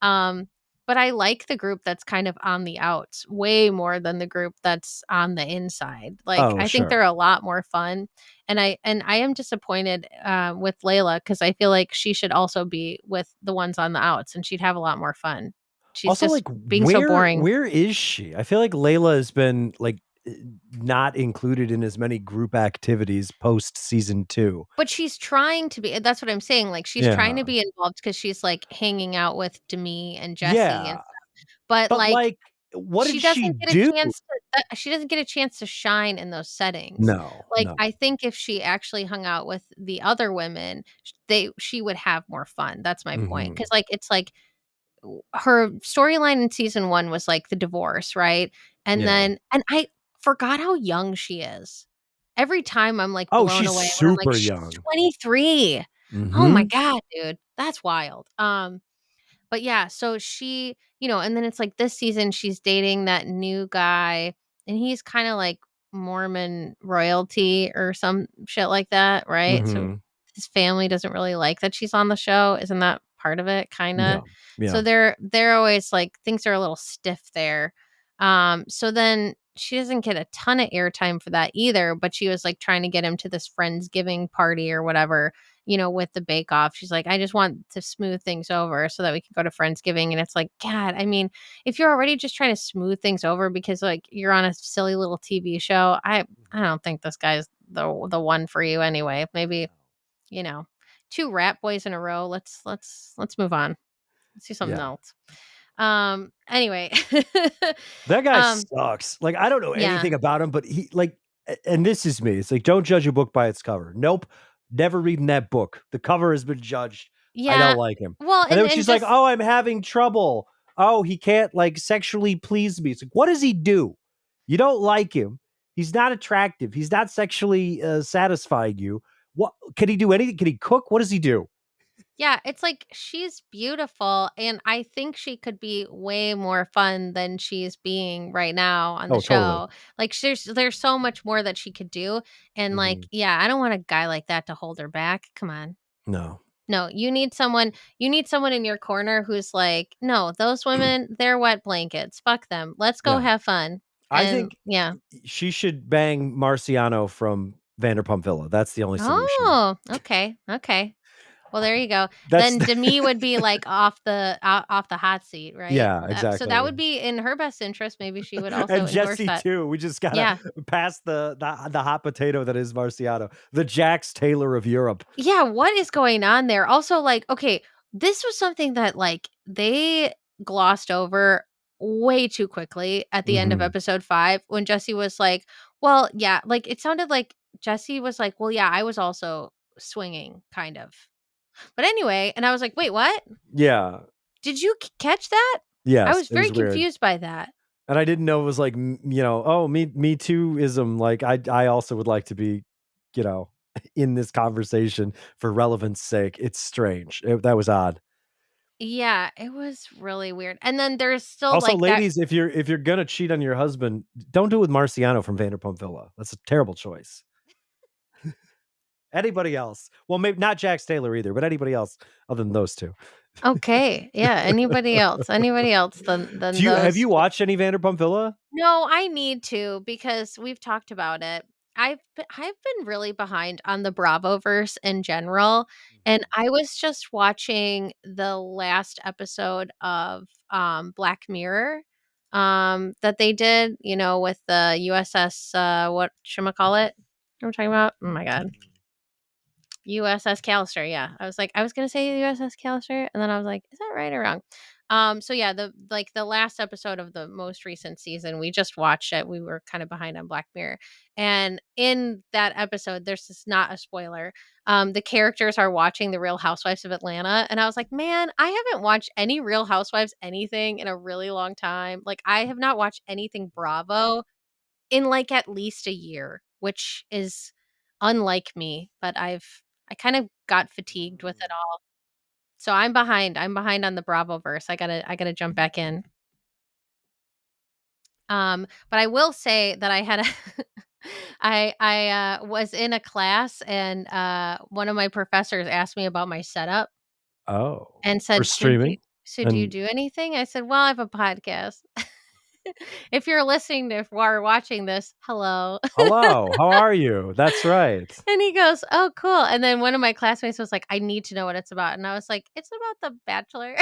Um, but I like the group that's kind of on the outs way more than the group that's on the inside. Like, Oh, I think sure. they're a lot more fun. And I am disappointed, with Layla because I feel like she should also be with the ones on the outs, and she'd have a lot more fun. She's Also, just like, being so where boring. where is she? I feel like Layla has been, like, not included in as many group activities post season 2. But she's trying to be that's what I'm saying, like, she's trying Yeah. to be involved because she's, like, hanging out with Demi and Jesse and Yeah, stuff, but, but, like, like, what did she do? she doesn't get a chance to shine in those settings. No, Like, no. I think if she actually hung out with the other women, she would have more fun, that's my point. Mhm. Because like, it's like her storyline in season 1 was, like, the divorce, right? Yeah. And I forgot how young she is. Every time I'm, like, Oh, blown she's away when I'm like, super "She's young. 23." Oh my Mhm. god, dude. That's wild. But yeah, so and then it's like this season she's dating that new guy, and he's kinda like Mormon royalty or some shit like that, right? So Mhm. his family doesn't really like that she's on the show. Isn't that part of it? Kinda. Yeah, yeah. So they're always like things are a little stiff there. So then she doesn't get a ton of airtime for that either, but she was like trying to get him to this friendsgiving party or whatever, with the bake off. She's like, "I just want to smooth things over so that we can go to Friendsgiving." And it's like, God, I mean, if you're already just trying to smooth things over because like you're on a silly little TV show, I don't think this guy's the one for you anyway. Maybe, you know, 2 rat boys in a row. Let's move on. Let's do something Yeah. else. Anyway. That guy um, sucks. Like, I don't know yeah. anything about him, but he like and this is me. It's like, don't judge a book by its cover. Nope. Never reading that book. The cover has been judged. I Yeah. don't like him. Well, And then and she's like, just "Oh, I'm having trouble. Oh, he can't like sexually please me." It's like, what does he do? You don't like him. He's not attractive. He's not sexually satisfying you. What can he do anything? Can he cook? What does he do? Yeah, it's like she's beautiful, and I think she could be way more fun than she's being right now on the Oh, totally. show. Like, there's so much more that she could do, and, like, Mhm. yeah, I don't want a guy like that to hold her back, come on. No. No, you need someone in your corner who's like, "No, those women, they're wet blankets, fuck them, let's go Yeah. have fun." I And think yeah. she should bang Marciano from Vanderpump Villa. That's the only solution. Oh, okay, okay. Well, there you go. That's Then Demi would be, like, off the hot seat, right? yeah, So that exactly. would be in her best interest, maybe she would also And endorse Jesse that. too. We just gotta Yeah. pass the hot potato that is Marciano, the Jax Taylor of Europe. Yeah, what is going on there? Also, like, okay, this was something that, like, they glossed over way too quickly at the end of Mhm. episode 5 when Jesse was like, "Well, yeah," like, it sounded like Jesse was like, "Well, yeah, I was also swinging, kind of." But anyway, and I was like, "Wait, what? Yeah. Did you catch that?" I Yes, was it very was weird. confused by that. And I didn't know it was like, oh, me too ism. Like I also would like to be, you know, in this conversation for relevance sake. It's strange. That was odd. Yeah, it was really weird. And then there's still Also, like that. ladies, if you're gonna cheat on your husband, don't do it with Marciano from Vanderpump Villa. That's a terrible choice. Anybody else? Well, maybe not Jax Taylor either, but anybody else other than those two. Okay, yeah, anybody else than Have those. you watched any Vanderpump Villa? No, I need to because we've talked about it. I've been really behind on the Bravoverse in general, and I was just watching the last episode of Black Mirror that they did, with the USS whatchamacallit. You know what I'm talking about? Oh my god. USS Callister, yeah. I was like, I was gonna say USS Callister, and then I was like, is that right or wrong? So yeah, the last episode of the most recent season, we just watched it. We were kind of behind on Black Mirror. And in that episode, there's this not a spoiler. The characters are watching the Real Housewives of Atlanta. And I was like, man, I haven't watched any Real Housewives anything in a really long time. Like, I have not watched anything Bravo in like at least a year, which is unlike me, but I kind of got fatigued with it all. So I'm behind. I'm behind on the Bravo verse. I gotta jump back in. But I will say that I had a I was in a class and one of my professors asked me about my setup Oh, and for said, streaming? so do you And do anything?" I said, "Well, I have a podcast." If you're listening to or watching this, hello. hello, how are you? That's right. And he goes, "Oh, cool." And then one of my classmates was like, "I need to know what it's about." And I was like, "It's about The Bachelor."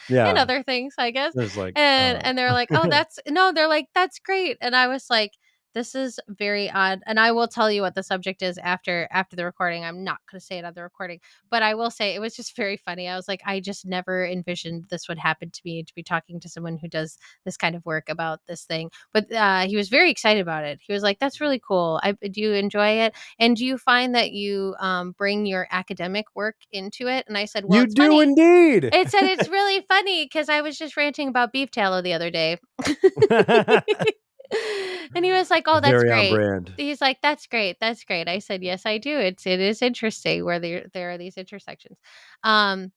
And Yeah, other things, I guess. there's like, And they're like, "Oh, that's no," they're like, "That's great." And I was like, "This is very odd." And I will tell you what the subject is after the recording. I'm not going to say it on the recording, but I will say it was just very funny. I was like, I just never envisioned this would happen to me, to be talking to someone who does this kind of work about this thing. But he was very excited about it. He was like, "That's really cool. Do you enjoy it? And do you find that you bring your academic work into it?" And I said, "Well, you it's do funny." indeed. It said, "It's really funny because I was just ranting about beef tallow the other day." And he was like, "Oh, that's Very on great." brand. He's like, "That's great. That's great." I said, "Yes, I do. It is interesting where there are these intersections." Um,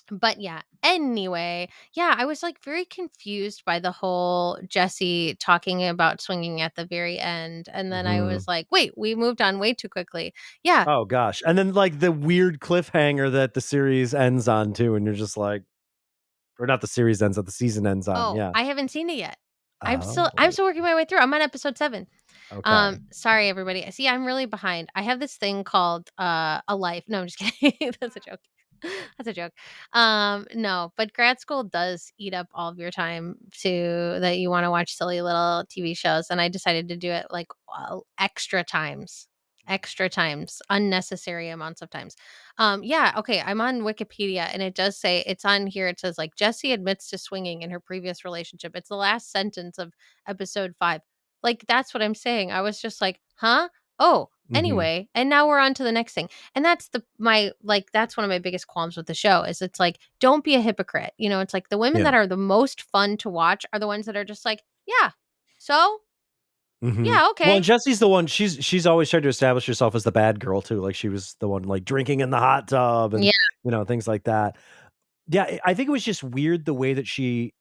but yeah, anyway, yeah, I was like very confused by the whole Jesse talking about swinging at the very end. And then I Mhm. was like, wait, we moved on way too quickly. Yeah. Oh gosh, and then, like, the weird cliffhanger that the series ends on too, and you're just like, or not the series ends on, the season ends on, Oh, yeah. I haven't seen it yet. I'm Oh, still working my way through. I'm on episode 7. okay. Sorry everybody. See, I'm really behind. I have this thing called a life. No, I'm just kidding. That's a joke. That's a joke. No, but grad school does eat up all of your time to that you want to watch silly little TV shows, and I decided to do it like extra times. Extra times, unnecessary amounts of times. Yeah, okay. I'm on Wikipedia and it does say it's on here. It says like Jessie admits to swinging in her previous relationship. It's the last sentence of episode 5. Like, that's what I'm saying. I was just like, "Huh? Oh, Mhm. anyway." And now we're on to the next thing. And that's that's one of my biggest qualms with the show is it's like, don't be a hypocrite. You know, it's like the women Yeah. that are the most fun to watch are the ones that are just like, "Yeah. So, Mhm. yeah, Well, and okay." Jessie's the one, she's always tried to establish herself as the bad girl too, like, she was the one, like, drinking in the hot tub and, Yeah. things like that. Yeah, I think it was just weird the way that she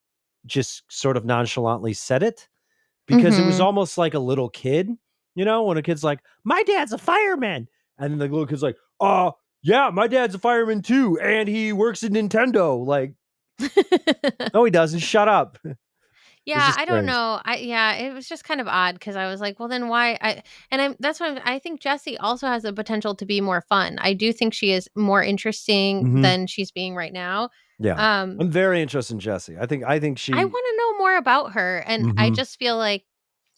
just sort of nonchalantly said it, because it was Mhm. almost like a little kid, when a kid's like, "My dad's a fireman," and then the little kid's like, yeah, my dad's a fireman too, and he works at Nintendo." Like, "No, he doesn't. Shut up." It's Yeah, just I don't strange. know. It was just kind of odd because I was like, well, then why? That's why I think Jessie also has the potential to be more fun. I do think she is more interesting Mhm. than she's being right now. Yeah. Um, I'm very interested in Jessie. I think I she want to know more about her, and I Mhm. just feel like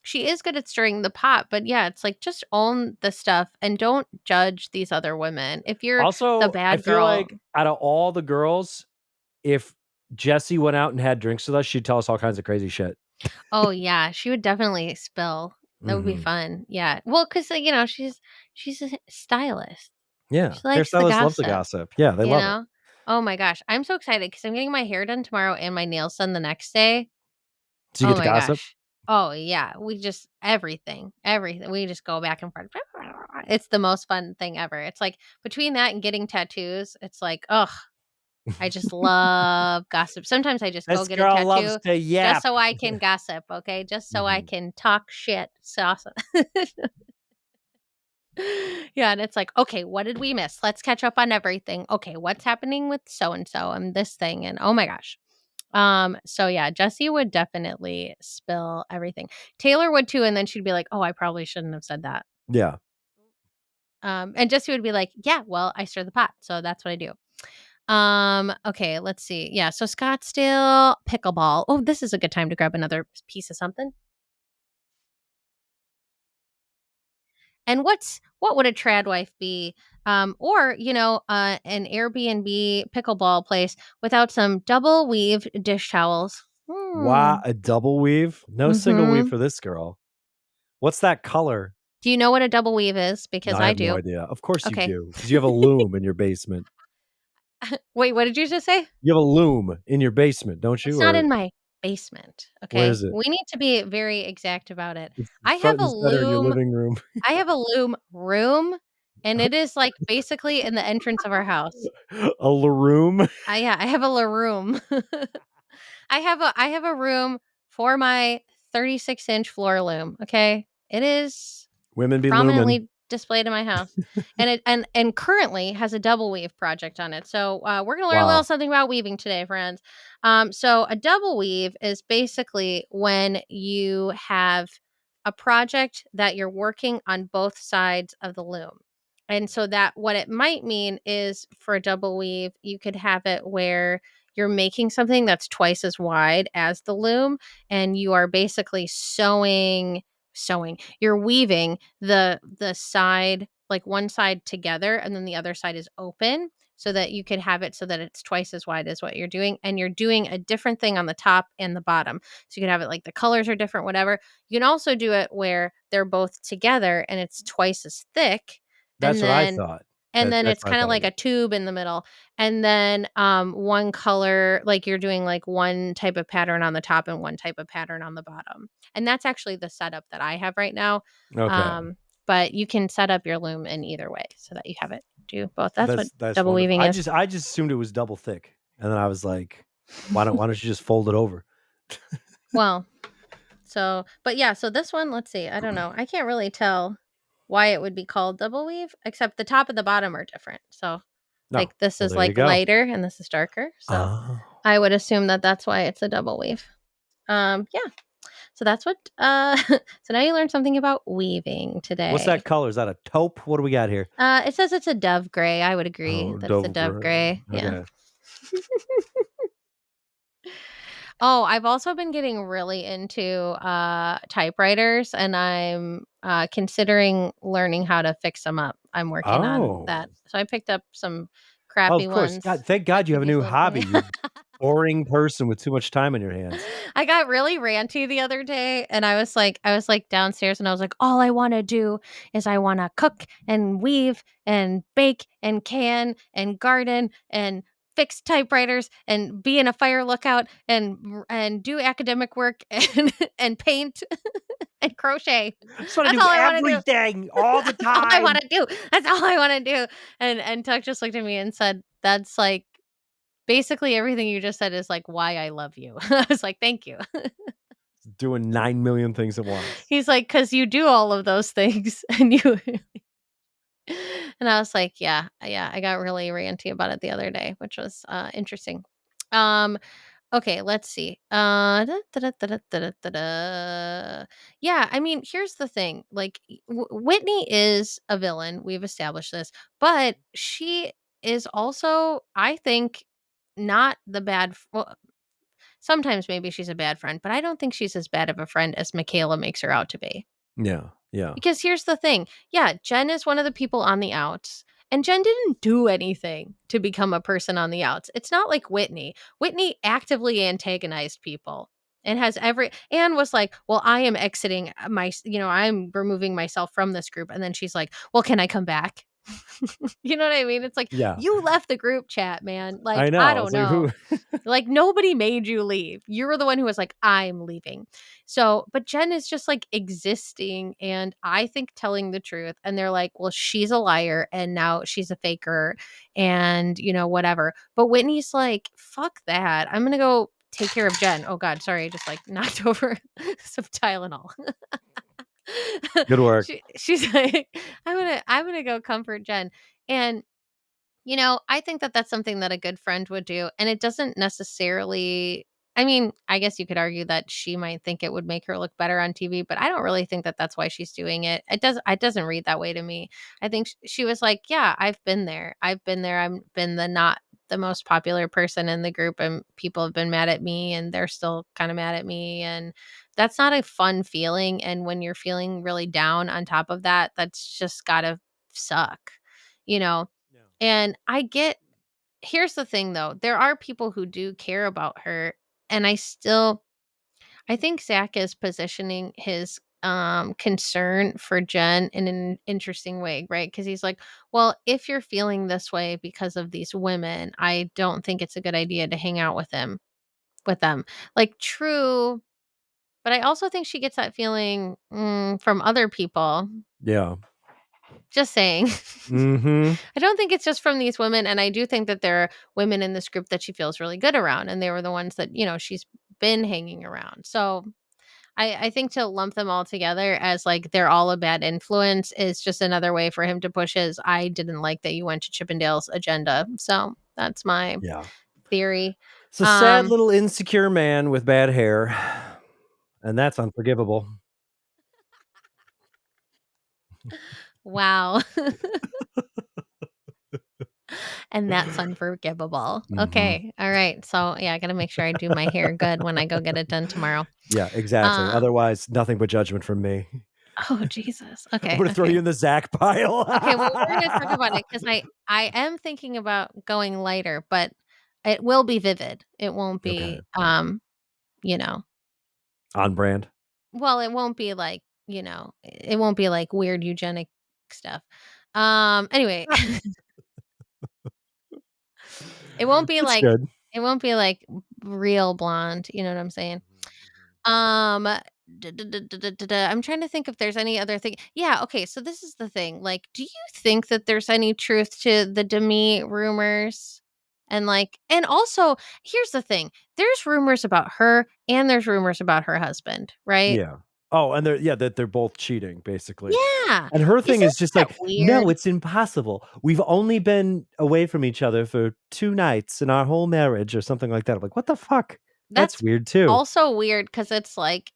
she is good at stirring the pot. But yeah, it's like just own the stuff and don't judge these other women. If you're the Also, I bad feel girl, like out of all the girls, if Jessie went out and had drinks with us, she'd tell us all kinds of crazy shit. oh yeah, she would definitely spill. That would be Mhm. fun. Yeah, well, because she's a stylist. Yeah. She likes the Hairstylists love to gossip, gossip. Yeah, they you love it. know? Oh my gosh, I'm so excited because 'cause I'm getting my hair done tomorrow and my nails done the next day. So you Oh get to my gossip? gosh. Oh, yeah, we just everything. We just go back and forth. It's the most fun thing ever. It's like between that and getting tattoos, it's like, ugh, I just love gossip. Sometimes I just go This get a girl loves tattoo to just yap. so I can gossip, okay? Just so I Mhm. can talk shit. So awesome. Yeah, and it's like, "Okay, what did we miss? Let's catch up on everything. Okay, what's happening with so and so and this thing?" And oh my gosh. So yeah, Jessie would definitely spill everything. Taylor would too, and then she'd be like, "Oh, I probably shouldn't have said that." Yeah. And Jessie would be like, "Yeah, well, I stir the pot, so that's what I do." Okay, let's see. Yeah, so Scottsdale pickleball. Oh, this is a good time to grab another piece of something. And what would a trad wife be? Or an Airbnb pickleball place without some double weave dish towels. Wow, a double weave? No single weave Mm-hmm. for this girl. What's that color? Do you know what a double weave is? No, Because I I have no do. idea. Of course you Okay. do, because you have a loom in your basement. Wait, what did you just say? You have a loom in your basement, don't you? It's not Or in my basement. where Okay. is it? We need to be very exact about it. It's I have front a and center in your loom. living room. I have a loom room, and it is like basically in the entrance of our house. A room? Yeah, I have a room. I have a room for my 36-inch floor loom. Okay, it is Women be looming. prominently displayed in my house, and it currently has a double weave project on it. So we're gonna learn a little Wow. something about weaving today, friends. So a double weave is basically when you have a project that you're working on both sides of the loom. And so that what it might mean is for a double weave, you could have it where you're making something that's twice as wide as the loom, and you are basically sewing you're weaving the side, like one side together, and then the other side is open, so that you could have it so that it's twice as wide as what you're doing, and you're doing a different thing on the top and the bottom. So you could have it like the colors are different, whatever. You can also do it where they're both together and it's twice as thick, That's and what I then thought. and then That's it's what I kind of thought like of a it. tube in the middle, and then one color, like you're doing like one type of pattern on the top and one type of pattern on the bottom. And that's actually the setup that I have right now. Okay. But you can set up your loom in either way so that you have it do both. That's what That's double wonderful. weaving is. I just assumed it was double thick, and then I was like, why don't you just fold it over? Well, but yeah, so this one, let's see. I don't know. I can't really tell why it would be called double weave, except the top and the bottom are different. So, No. like, this Well, is there you like go. lighter and this is darker. So, Oh. I would assume that that's why it's a double weave. Yeah. So that's what. So now you learned something about weaving What's today. that color? Is that a taupe? What do we got here? It says it's a dove gray. I would agree Oh, that it's a dove dove gray. gray. Yeah. Okay. Oh, I've also been getting really into typewriters, and I'm considering learning how to fix them up. I'm working on that. Oh. So I picked up some Oh, crappy of course. ones God, thank that God you could have a use new a little cleaning. hobby, you boring person with too much time on your hands. I got really ranty the other day, and I was like downstairs, and I was like, all I want to do is I want to cook and weave and bake and can and garden and fix typewriters and be in a fire lookout and do academic work and and paint and crochet. I just wanna That's do all I want to do. everything all the That's all I want time. to do. That's all I want to do. And Tuck just looked at me and said, "That's like basically everything you just said is like why I love you." I was like, "Thank you." Doing 9,000,000 things at once. He's like, "'Cause you do all of those things and you." And I was like, "Yeah, yeah." I got really ranty about it the other day, which was, interesting. Um, okay, let's see. Da, da, da, da, da, da, da, da, da. Yeah, I mean, here's the thing, like, Whitney is a villain, we've established this, but she is also, I think, not the well, sometimes maybe she's a bad friend, but I don't think she's as bad of a friend as Michaela makes her out to be. Yeah, yeah. Because here's the thing. Yeah, Jen is one of the people on the outs, and Jen didn't do anything to become a person on the outs. It's not like Whitney. Whitney actively antagonized people and was like, "Well, I am exiting I'm removing myself from this group." And then she's like, "Well, can I come back?" You know what I mean? It's like, Yeah. "You left the group chat, man." I Like, I know. I don't was like, know. who Like, nobody made you leave. You were the one who was like, "I'm leaving." So, but Jen is just like existing and I think telling the truth. And they're like, "Well, she's a liar and now she's a faker and, whatever." But Whitney's like, "Fuck that. I'm going to go take care of Jen." Oh God, sorry. I just like knocked over some Tylenol. Good work. She's like, I'm going to go comfort Jen. And I think that that's something that a good friend would do, and it doesn't necessarily. I mean, I guess you could argue that she might think it would make her look better on TV, but I don't really think that that's why she's doing it. It doesn't read that way to me. I think she was like, "Yeah, I've been there. I've been there. I've been the not the most popular person in the group and people have been mad at me and they're still kind of mad at me, and that's not a fun feeling, and when you're feeling really down on top of that, that's just got to suck, you know. Yeah. And I get here's the thing though, there are people who do care about her, and I think Zach is positioning his concern for Jen in an interesting way, right? Because he's like, well, if you're feeling this way because of these women, I don't think it's a good idea to hang out with them. Like, true, but I also think she gets that feeling from other people. Yeah. Just saying. Mhm. I don't think it's just from these women, and I do think that there are women in this group that she feels really good around, and they were the ones that, she's been hanging around. So I think to lump them all together as like they're all a bad influence is just another way for him to push his "I didn't like that you went to Chippendale's" agenda. So that's my Yeah. theory. It's a sad Um, little insecure man with bad hair, and that's unforgivable. wow. And that's unforgivable. Mhm. Okay. All right. So yeah, I gotta make sure I do my hair good when I go get it done tomorrow. Yeah, exactly. Um, Otherwise, nothing but judgment from me. oh Jesus. I'm Okay, gonna throw you okay. in the Zach pile. Okay, well, we're gonna talk about it because I am thinking about going lighter, but it will be vivid. It won't Okay. be you know, On brand. well, it won't be like, it won't be like weird eugenic stuff. Anyway, it won't be That's like good. it won't be like real blonde, you know what I'm saying? Mhm, mhm. Um, I'm trying to think if there's any other thing. Yeah, okay, so this is the thing. Like, do you think that there's any truth to the Demi rumors? And also, here's the thing. There's rumors about her and there's rumors about her husband, right? Yeah. Oh, and they're both cheating, basically. Yeah. And her thing Isn't is just that like, "No, weird? it's impossible. We've only been away from each other for 2 nights in our whole marriage," or something like that. I'm like, "What the fuck?" That's That's weird too. also weird because it's like,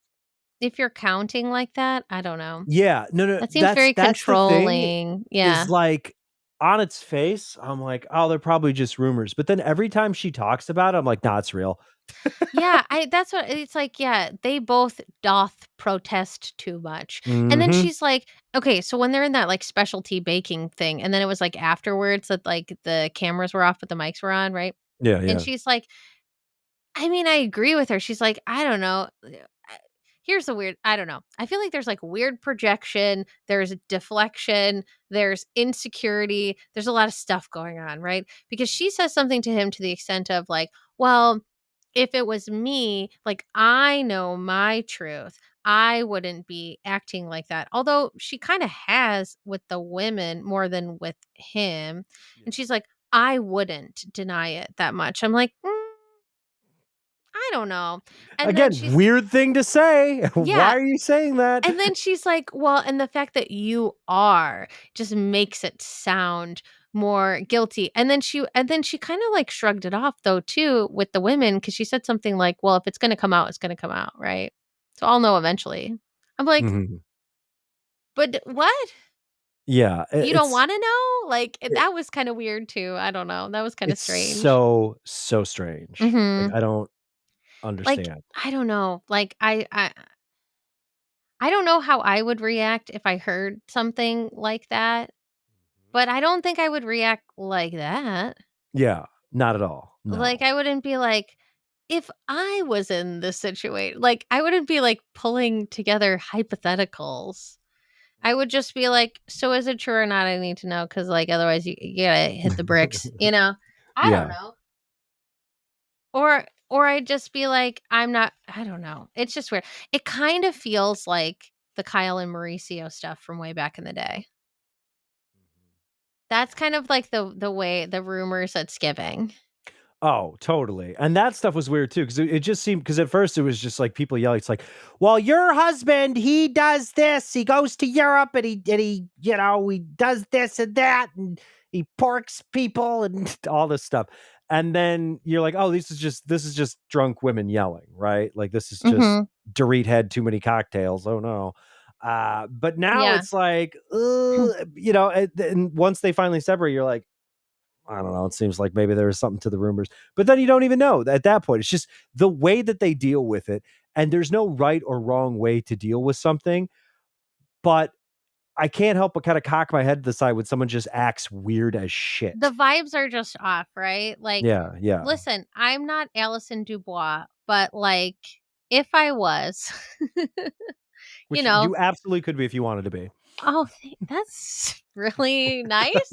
if you're counting like that, I don't know. Yeah. No, no, That seems that's very that's the thing controlling. is, Yeah. like, on its face, I'm like, "Oh, they're probably just rumors." But then every time she talks about it, I'm like, "Nah, it's real." Yeah, I that's what it's like, yeah, they both doth protest too much. And then Mhm. she's like, okay, so when they're in that like specialty baking thing, and then it was like afterwards that like the cameras were off but the mics were on, right? Yeah, And yeah. she's like, I mean, I agree with her. She's like, I don't know. Here's the weird, I don't know. I feel like there's like weird projection, there's deflection, there's insecurity, there's a lot of stuff going on, right? Because she says something to him to the extent of like, well, if it was me, like I know my truth, I wouldn't be acting like that. Although she kind of has with the women more than with him. Yeah. And she's like, I wouldn't deny it that much. I'm like, I don't know. And then Again, she's, weird thing to say. yeah. Why are you saying that? And then she's like, well, and the fact that you are just makes it sound more guilty. And then she kind of like shrugged it off though too with the women because she said something like, well, if it's going to come out, it's going to come out, right? So I'll know eventually. I'm like, Mhm. but what? Yeah, You don't want to know? Like that was kind of weird too. I don't know. That was kind of it's strange. so strange. Like, Mhm. I don't Like understand. I don't know. Like I don't know how I would react if I heard something like that. But I don't think I would react like that. Yeah, not at all. Like, No. I wouldn't be like if I was in this situation, like, I wouldn't be, like, pulling together hypotheticals. I would just be like, "So is it true or not? I need to know because like, otherwise you gotta hit the bricks," you know? I don't Yeah. know. Or I'd just be like, "I'm not." I don't know. It's just weird. It kind of feels like the Kyle and Mauricio stuff from way back in the day. That's kind of like the way the rumors that's giving. Oh, totally. And that stuff was weird too, because it just seemed because at first it was just like people yelling. It's like, well, your husband, he does this. He goes to Europe he does this and that, and he porks people and all this stuff. And then you're like, oh, this is just drunk women yelling, right? Like this is just Mhm. Dorit had too many cocktails. Oh no. But now Yeah. it's like, and once they finally separate, you're like, I don't know. It seems like maybe there is something to the rumors, but then you don't even know at that point. It's just the way that they deal with it. And there's no right or wrong way to deal with something. But I can't help but kind of cock my head to the side when someone just acts weird as The shit. vibes are just off, right? Like, Yeah. Yeah. listen, I'm not Alison Dubois, but like, if I was, you Which know, you absolutely could be if you wanted to be. oh, that's really nice.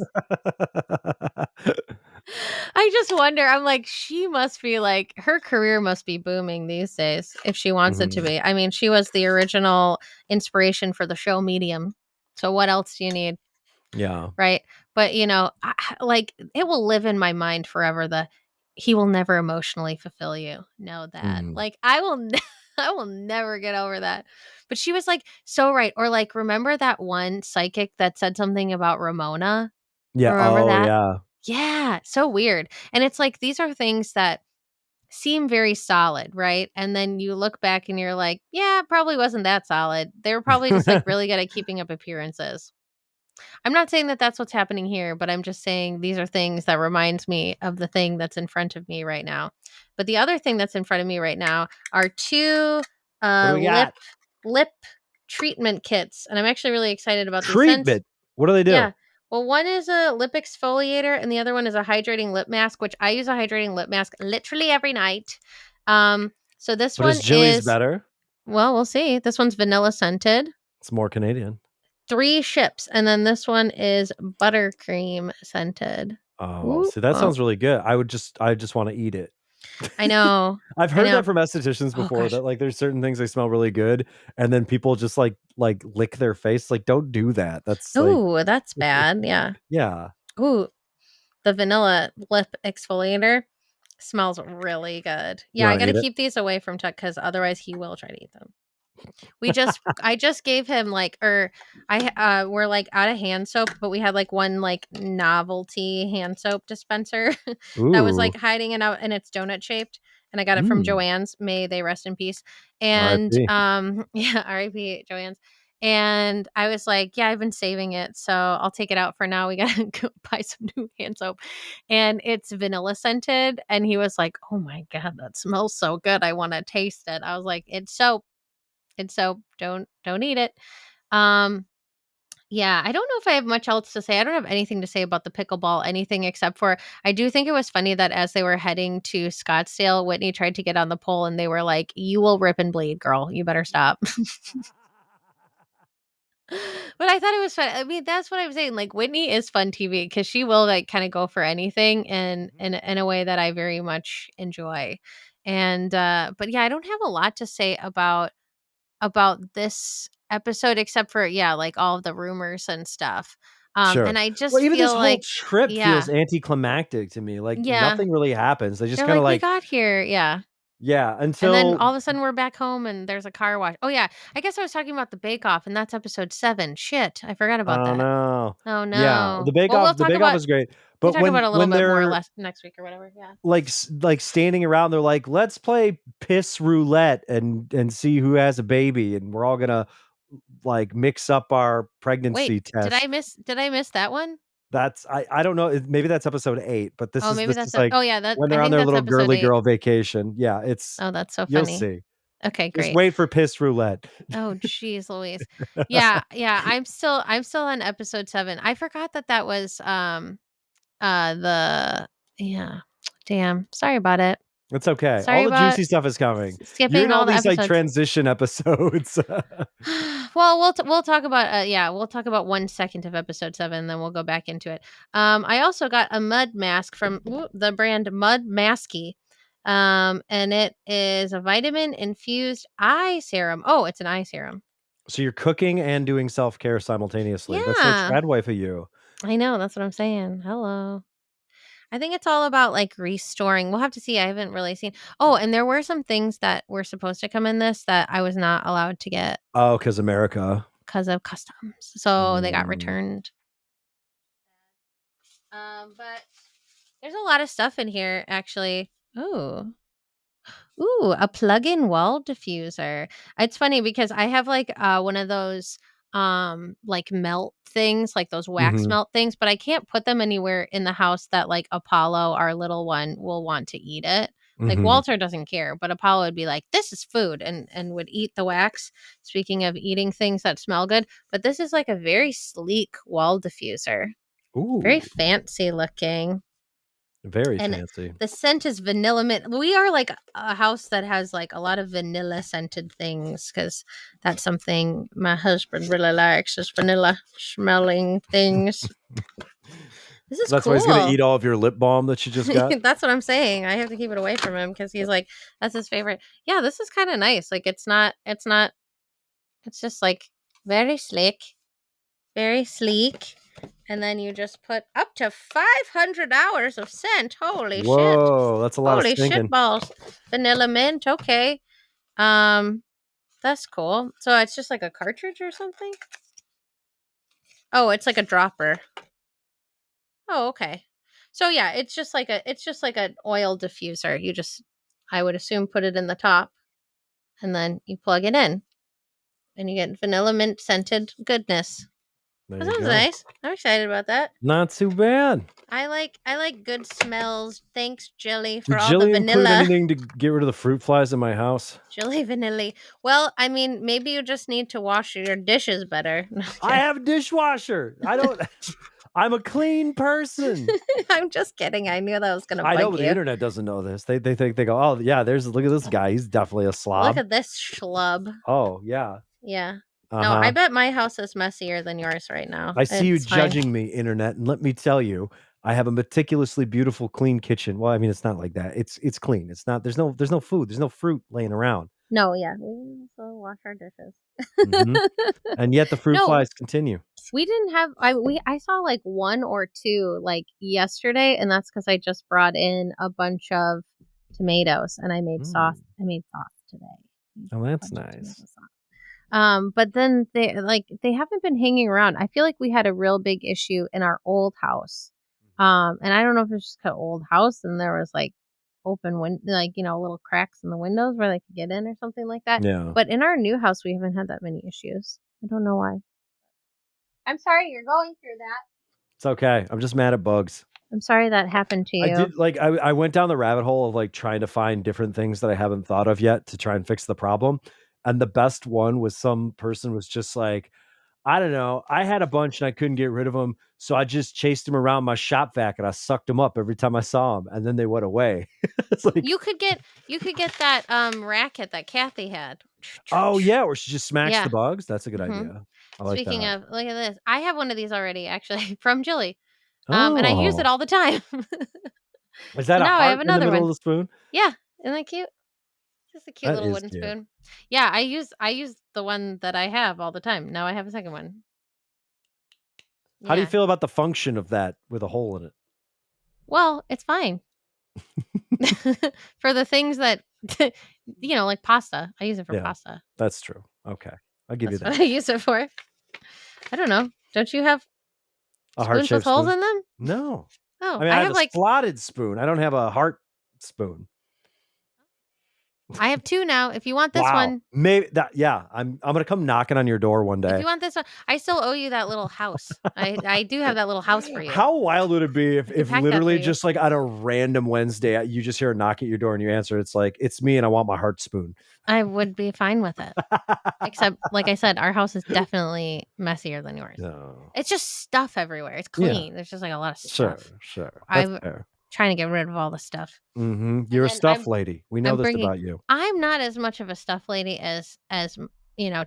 I just wonder. I'm like, she must be like, her career must be booming these days if she wants it to Mhm. be. I mean, she was the original inspiration for the show Medium. So what else do you need? Yeah. Right? But, like, it will live in my mind forever, the "He will never emotionally fulfill you." Know that. Mhm. Like, I will I will never get over that. But she was, like, so right. Or, like, remember that one psychic that said something about Ramona? Yeah. Remember Oh, that? yeah. Yeah, so weird. And it's like, these are things that seem very solid, right? And then you look back and you're like, "Yeah, it probably wasn't that solid." They were probably just, like, really good at keeping up appearances. I'm not saying that that's what's happening here, but I'm just saying these are things that reminds me of the thing that's in front of me right now. But the other thing that's in front of me right now are two What do we lip got? treatment kits, and I'm actually really excited about these scents. Treatment. What do they do? Yeah. Well, one is a lip exfoliator and the other one is a hydrating lip mask, which I use a hydrating lip mask literally every night. So this But is one Jilly's is, better? well, we'll see. This one's vanilla scented. It's more Canadian. 3 ships, and then this one is buttercream scented. Oh, Ooh, see, that oh, sounds really good. I just wanna eat it. I know, I've I heard that know. from estheticians Oh before gosh. that, like, there's certain things they smell really good, and then people just, like, lick their face, like, don't do that. That's, like Ooh, that's bad, yeah. yeah. Ooh, the vanilla lip exfoliator smells really good. You Yeah, I wanna gotta eat it? keep these away from Chuck because otherwise he will try to eat them. I just gave him, like, we're, like, out of hand soap, but we had, like, one, like, novelty hand soap dispenser that was, Ooh. like, hiding it out, and it's donut shaped, and I got it from Mm. Joann's, may they rest in peace, and, RIP. yeah, RIP Joann's, and I was like, "Yeah, I've been saving it, so I'll take it out for now, we gotta go buy some new hand soap," and it's vanilla scented, and he was like, "Oh my god, that smells so good, I wanna taste it." I was like, "It's soap." And so don't eat it. Um, yeah, I don't know if I have much else to say. I don't have anything to say about the pickleball, anything except for I do think it was funny that as they were heading to Scottsdale, Whitney tried to get on the pole and they were like, "You will rip and bleed, girl. You better stop." But I thought it was fun. I mean, that's what I'm saying. Like Whitney is fun TV because she will like kind of go for anything and in a way that I very much enjoy. And but yeah, I don't have a lot to say about this episode except for yeah, like all of the rumors and stuff. Sure. And I Well, just even this feel whole like trip feels yeah. anticlimactic to me, like, Yeah. nothing really happens. They just They're kinda, like, "We like got here." Yeah. yeah, And then until all of a sudden we're back home and there's a car wash. Oh yeah. I guess I was talking about the Bake Off and that's episode 7. Shit. I forgot about oh, that. no. Oh Yeah, no. the Bake Off is great, We but can talk about a little when bit more they're, less next week or whatever. Yeah. like, standing around, they're like, "Let's play piss roulette and see who has a baby, and we're all gonna, like, mix up our Wait, pregnancy test." did I miss that one? That's I don't know, maybe that's episode 8, but Oh, maybe this that's is, it. like, Oh yeah, that when I they're on think their that's little episode girly 8. girl vacation. Yeah, it's Oh, that's so you'll funny. see. Okay, Just great. wait for piss roulette. Oh, jeez Louise. Yeah, yeah, I'm still on episode 7. I forgot that that was, the yeah. Damn, sorry about it. It's okay. All Sorry the about juicy stuff is coming. You're skipping in all all the these, like, episodes. transition episodes. Well, we'll talk about, yeah, we'll talk about 1 second of episode 7, then we'll go back into it. I also got a mud mask from the brand Mud Masky, and it is a vitamin infused eye serum. Oh, it's an eye serum. So you're cooking and doing self-care simultaneously. That's so Yeah. trad wife of you. I know, that's what I'm saying. Hello. I think it's all about like restoring. We'll have to see. I haven't really seen. Oh, and there were some things that were supposed to come in this that I was not allowed to get Oh, because America. because of customs. So they got Mm. returned. But there's a lot of stuff in here actually. Ooh. Ooh, a plug-in wall diffuser. It's funny because I have like one of those like melt things, like those wax Mhm. melt things, but I can't put them anywhere in the house that like Apollo, our little one, will want to eat it. Like Mhm. Walter doesn't care, but Apollo would be like, "This is food," and would eat the wax. Speaking of eating things that smell good, but this is like a very sleek wall diffuser, very Ooh, fancy looking. very And fancy. the scent is vanilla mint. We are like a house that has like a lot of vanilla scented things because that's something my husband really likes is vanilla smelling things. This is That's why he's gonna cool. eat all of your lip balm that you just got? That's what I'm saying. I have to keep it away from him because he's like, that's his favorite. Yeah, this is kind of nice. Like it's just like very slick, very sleek. And then you just put up to 500 hours of scent. Holy shit. Whoa, that's a lot of Holy shit stinking. balls. Vanilla mint. Okay. Um, that's cool. So it's just like a cartridge or something? Oh, it's like a dropper. Oh, okay. So yeah, it's just like an oil diffuser. You just I would assume put it in the top and then you plug it in and you get vanilla mint scented goodness. There That you sounds go. nice. I'm excited about that. Not too bad. I like good smells. Thanks, Jilly, for Did all the Jilly include vanilla. anything to get rid of the fruit flies in my house? Jilly vanilla. Well, I mean, maybe you just need to wash your dishes better. No, I'm I kidding. have a dishwasher. I don't I'm a clean person. I'm just kidding. I knew that was gonna I know, bug but the you. internet doesn't know this. They think they go, "Oh, yeah, there's look at this guy. He's definitely a Look slob." at this schlub. Oh, yeah. Yeah. No, I Uh-huh. bet my house is messier than yours right now. I see you It's fine. judging me, internet, and let me tell you, I have a meticulously beautiful, clean kitchen. Well, I mean, it's not like that. It's clean. It's not there's no food, there's no fruit laying around. No, yeah. We also wash our dishes. Mhm. And yet the fruit No, flies continue. we didn't have I saw like one or two like yesterday, and that's because I just brought in a bunch of tomatoes and I made sauce. Mm. I made sauce today. Made Oh, a that's bunch of tomato nice. sauce. But then they haven't been hanging around. I feel like we had a real big issue in our old house. And I don't know if it's just an old house and there was like open like little cracks in the windows where they could get in or something like that. Yeah. But in our new house, we haven't had that many issues. I don't know why. I'm sorry you're going through that. It's okay. I'm just mad at bugs. I'm sorry that happened to I you. did like I went down the rabbit hole of like trying to find different things that I haven't thought of yet to try and fix the problem. And the best one was some person was just like, I don't know. I had a bunch and I couldn't get rid of them, so I just chased them around my shop vac and I sucked them up every time I saw them, and then they went away. It's like, You could get that racket that Kathy had. oh yeah, or she just smacks the Yeah. bugs. That's a good hmm idea. I like Speaking that. of, look at this. I have one of these already, actually, from Jilly. And I use it Oh, all the time. is So that a now I have heart in the another middle one. of the spoon? Yeah, isn't that cute? Just a cute That little is wooden cute. spoon. Yeah, I use the one that I have all the time. Now I have a second one. How do you Yeah. feel about the function of that with a hole in it? Well, it's fine. For the things that like pasta. I use it for Yeah, pasta. that's true. Okay, I'll give you That's what that. I use it for. I don't know. Don't you have A spoons with heart-shaped holes spoon? in them? No. I Oh, mean, I I have have a like slotted spoon. I don't have a heart spoon. I have two now. If you want this Wow. one, Maybe that yeah, I'm gonna come knocking on your door one if day. you want this one, I still owe you that little house. I do have that little house for you. How wild would it be I can if pack that for literally you. just like on a random Wednesday, you just hear a knock at your door and you answer, it's like, "It's me and I want my heart spoon." I would be fine with it. Except, like I said, our house is definitely messier than yours. No. It's just stuff everywhere. It's Yeah, clean. There's just like a lot of sure, stuff. sure. That's I'm fair. trying to get rid of all the stuff. Mhm. And You're a then stuff lady. We know I'm this bringing about you. I'm not as much of a stuff lady as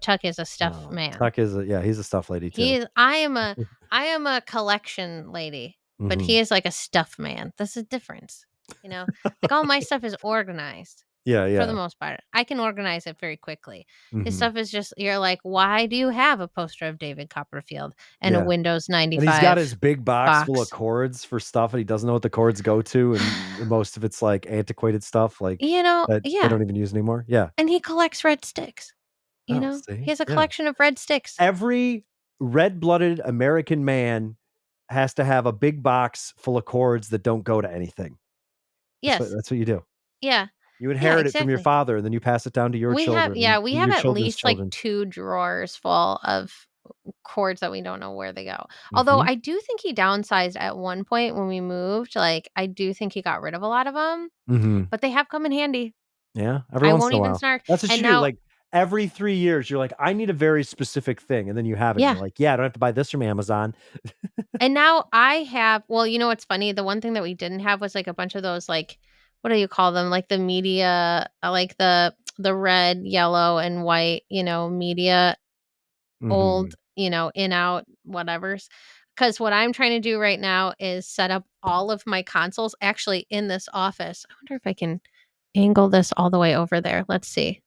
Chuck is a stuff Oh, man. Tuck is a yeah, he's a stuff lady too. He is I am a collection lady, but Mhm. he is like a stuff man. There's a difference. You know, like all my stuff is organized Yeah, for the yeah. most part. I can organize it very quickly. His Mhm. stuff is just you're like, why do you have a poster of David Copperfield and a Yeah. Windows And he's got 95 his big box full of box? cords for stuff, and he doesn't know what the cords go to, and most of it's, like, antiquated stuff, like, that they Yeah. don't even use anymore. Yeah. And he collects red sticks. Oh, He see? has a Yeah. collection of red sticks. Every red-blooded American man has to have a big box full of cords that don't go to anything. Yes. That's what you do. Yeah. You Yeah, inherit it from your exactly. father, and then you pass it down to your children We and have your at children's least like children. 2 drawers full of cords that we don't know where they go. Although Mhm. I do think he downsized at one point when we moved. Like, I do think he got rid of a lot of them, Mhm. but they have come in handy. Yeah, every I once won't in a even while. snark. That's what And you do, now, like, every 3 years, you're like, "I need a very specific thing," and then you have it, and yeah. you're like, "Yeah, I don't have to buy this from Amazon." And now I have, well, you know what's funny? The one thing that we didn't have was like a bunch of those, like, what do you call them? Like the media, like the red, yellow, and white, media old, Mhm. in out whatevers. Because what I'm trying to do right now is set up all of my consoles actually in this office. I wonder if I can angle this all the way over there. Let's see.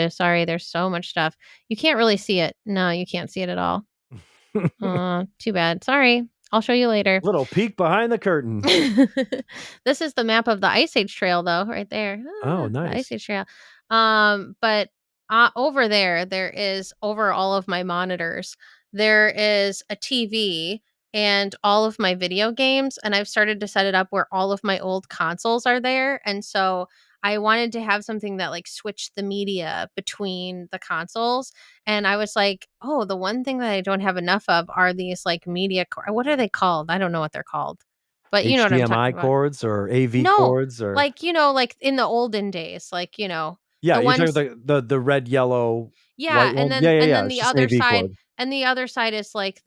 Sorry, there's so much stuff. You can't really see it. No, you can't see it at all. Too bad. Sorry. I'll show you later. Little peek behind the curtain. This is the map of the Ice Age Trail, though, right there. Oh, The Ice nice. Age Trail. But over there is over all of my monitors. There is a TV and all of my video games, and I've started to set it up where all of my old consoles are there, and so I wanted to have something that like switched the media between the consoles. And I was like, oh, the one thing that I don't have enough of are these like what are they called? I don't know what they're called. But you know what I'm HDMI talking about. cords or AV No, cords or like, like in the olden days, like, yeah, the you're talking ones, about the red, yellow, yeah, white and one? Yeah, then yeah, and yeah, then it's the just an other AV side, cord. is like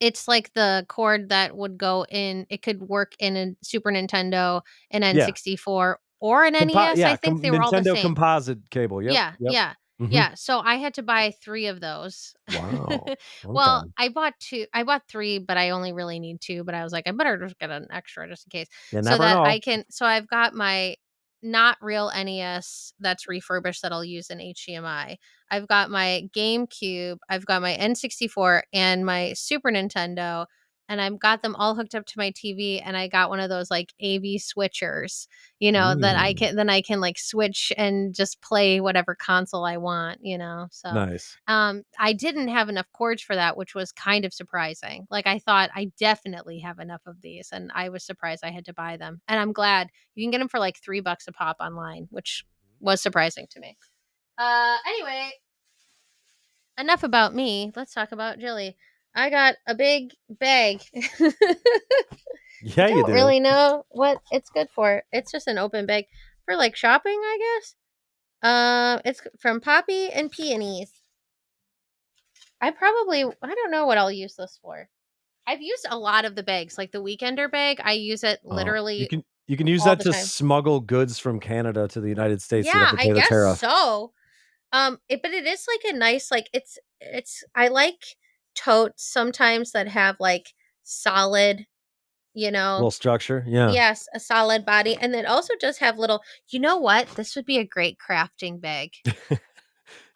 it's like the cord that would go in, it could work in a Super Nintendo, an Yeah. N64, or an NES. I think they were all the Nintendo same. composite cable, yep, Yeah, yep. yeah, Mhm. yeah, so I had to buy 3 of those. Wow, Well, okay. I bought 3, but I only really need 2, but I was like, "I better just get an extra just in case." You So never that know. I can so I've got my not real NES that's refurbished that I'll use in HDMI. I've got my GameCube, I've got my N64, and my Super Nintendo, and I've got them all hooked up to my TV, and I got one of those, like, AV switchers, that Mm, I can, like, switch and just play whatever console I want, so, nice. I didn't have enough cords for that, which was kind of surprising. Like, I thought I definitely have enough of these, and I was surprised I had to buy them, and I'm glad. You can get them for, like, $3 a pop online, which was surprising to me. Anyway, enough about me. Let's talk about Jilly. I got a big bag. I Yeah, you don't do. really know what it's good for. It's just an open bag for like shopping, I guess. It's from Poppy and Peonies. I don't know what I'll use this for. I've used a lot of the bags, like the weekender bag. I use it Oh, literally you can use all that the to time. smuggle goods from Canada to the United States, you don't Yeah, have to I pay the guess tariff. so. But it is like a nice, like I like totes sometimes that have like solid, you know, Little structure, yeah. yes, a solid body, and it also does have little. You know what? This would be a great crafting bag.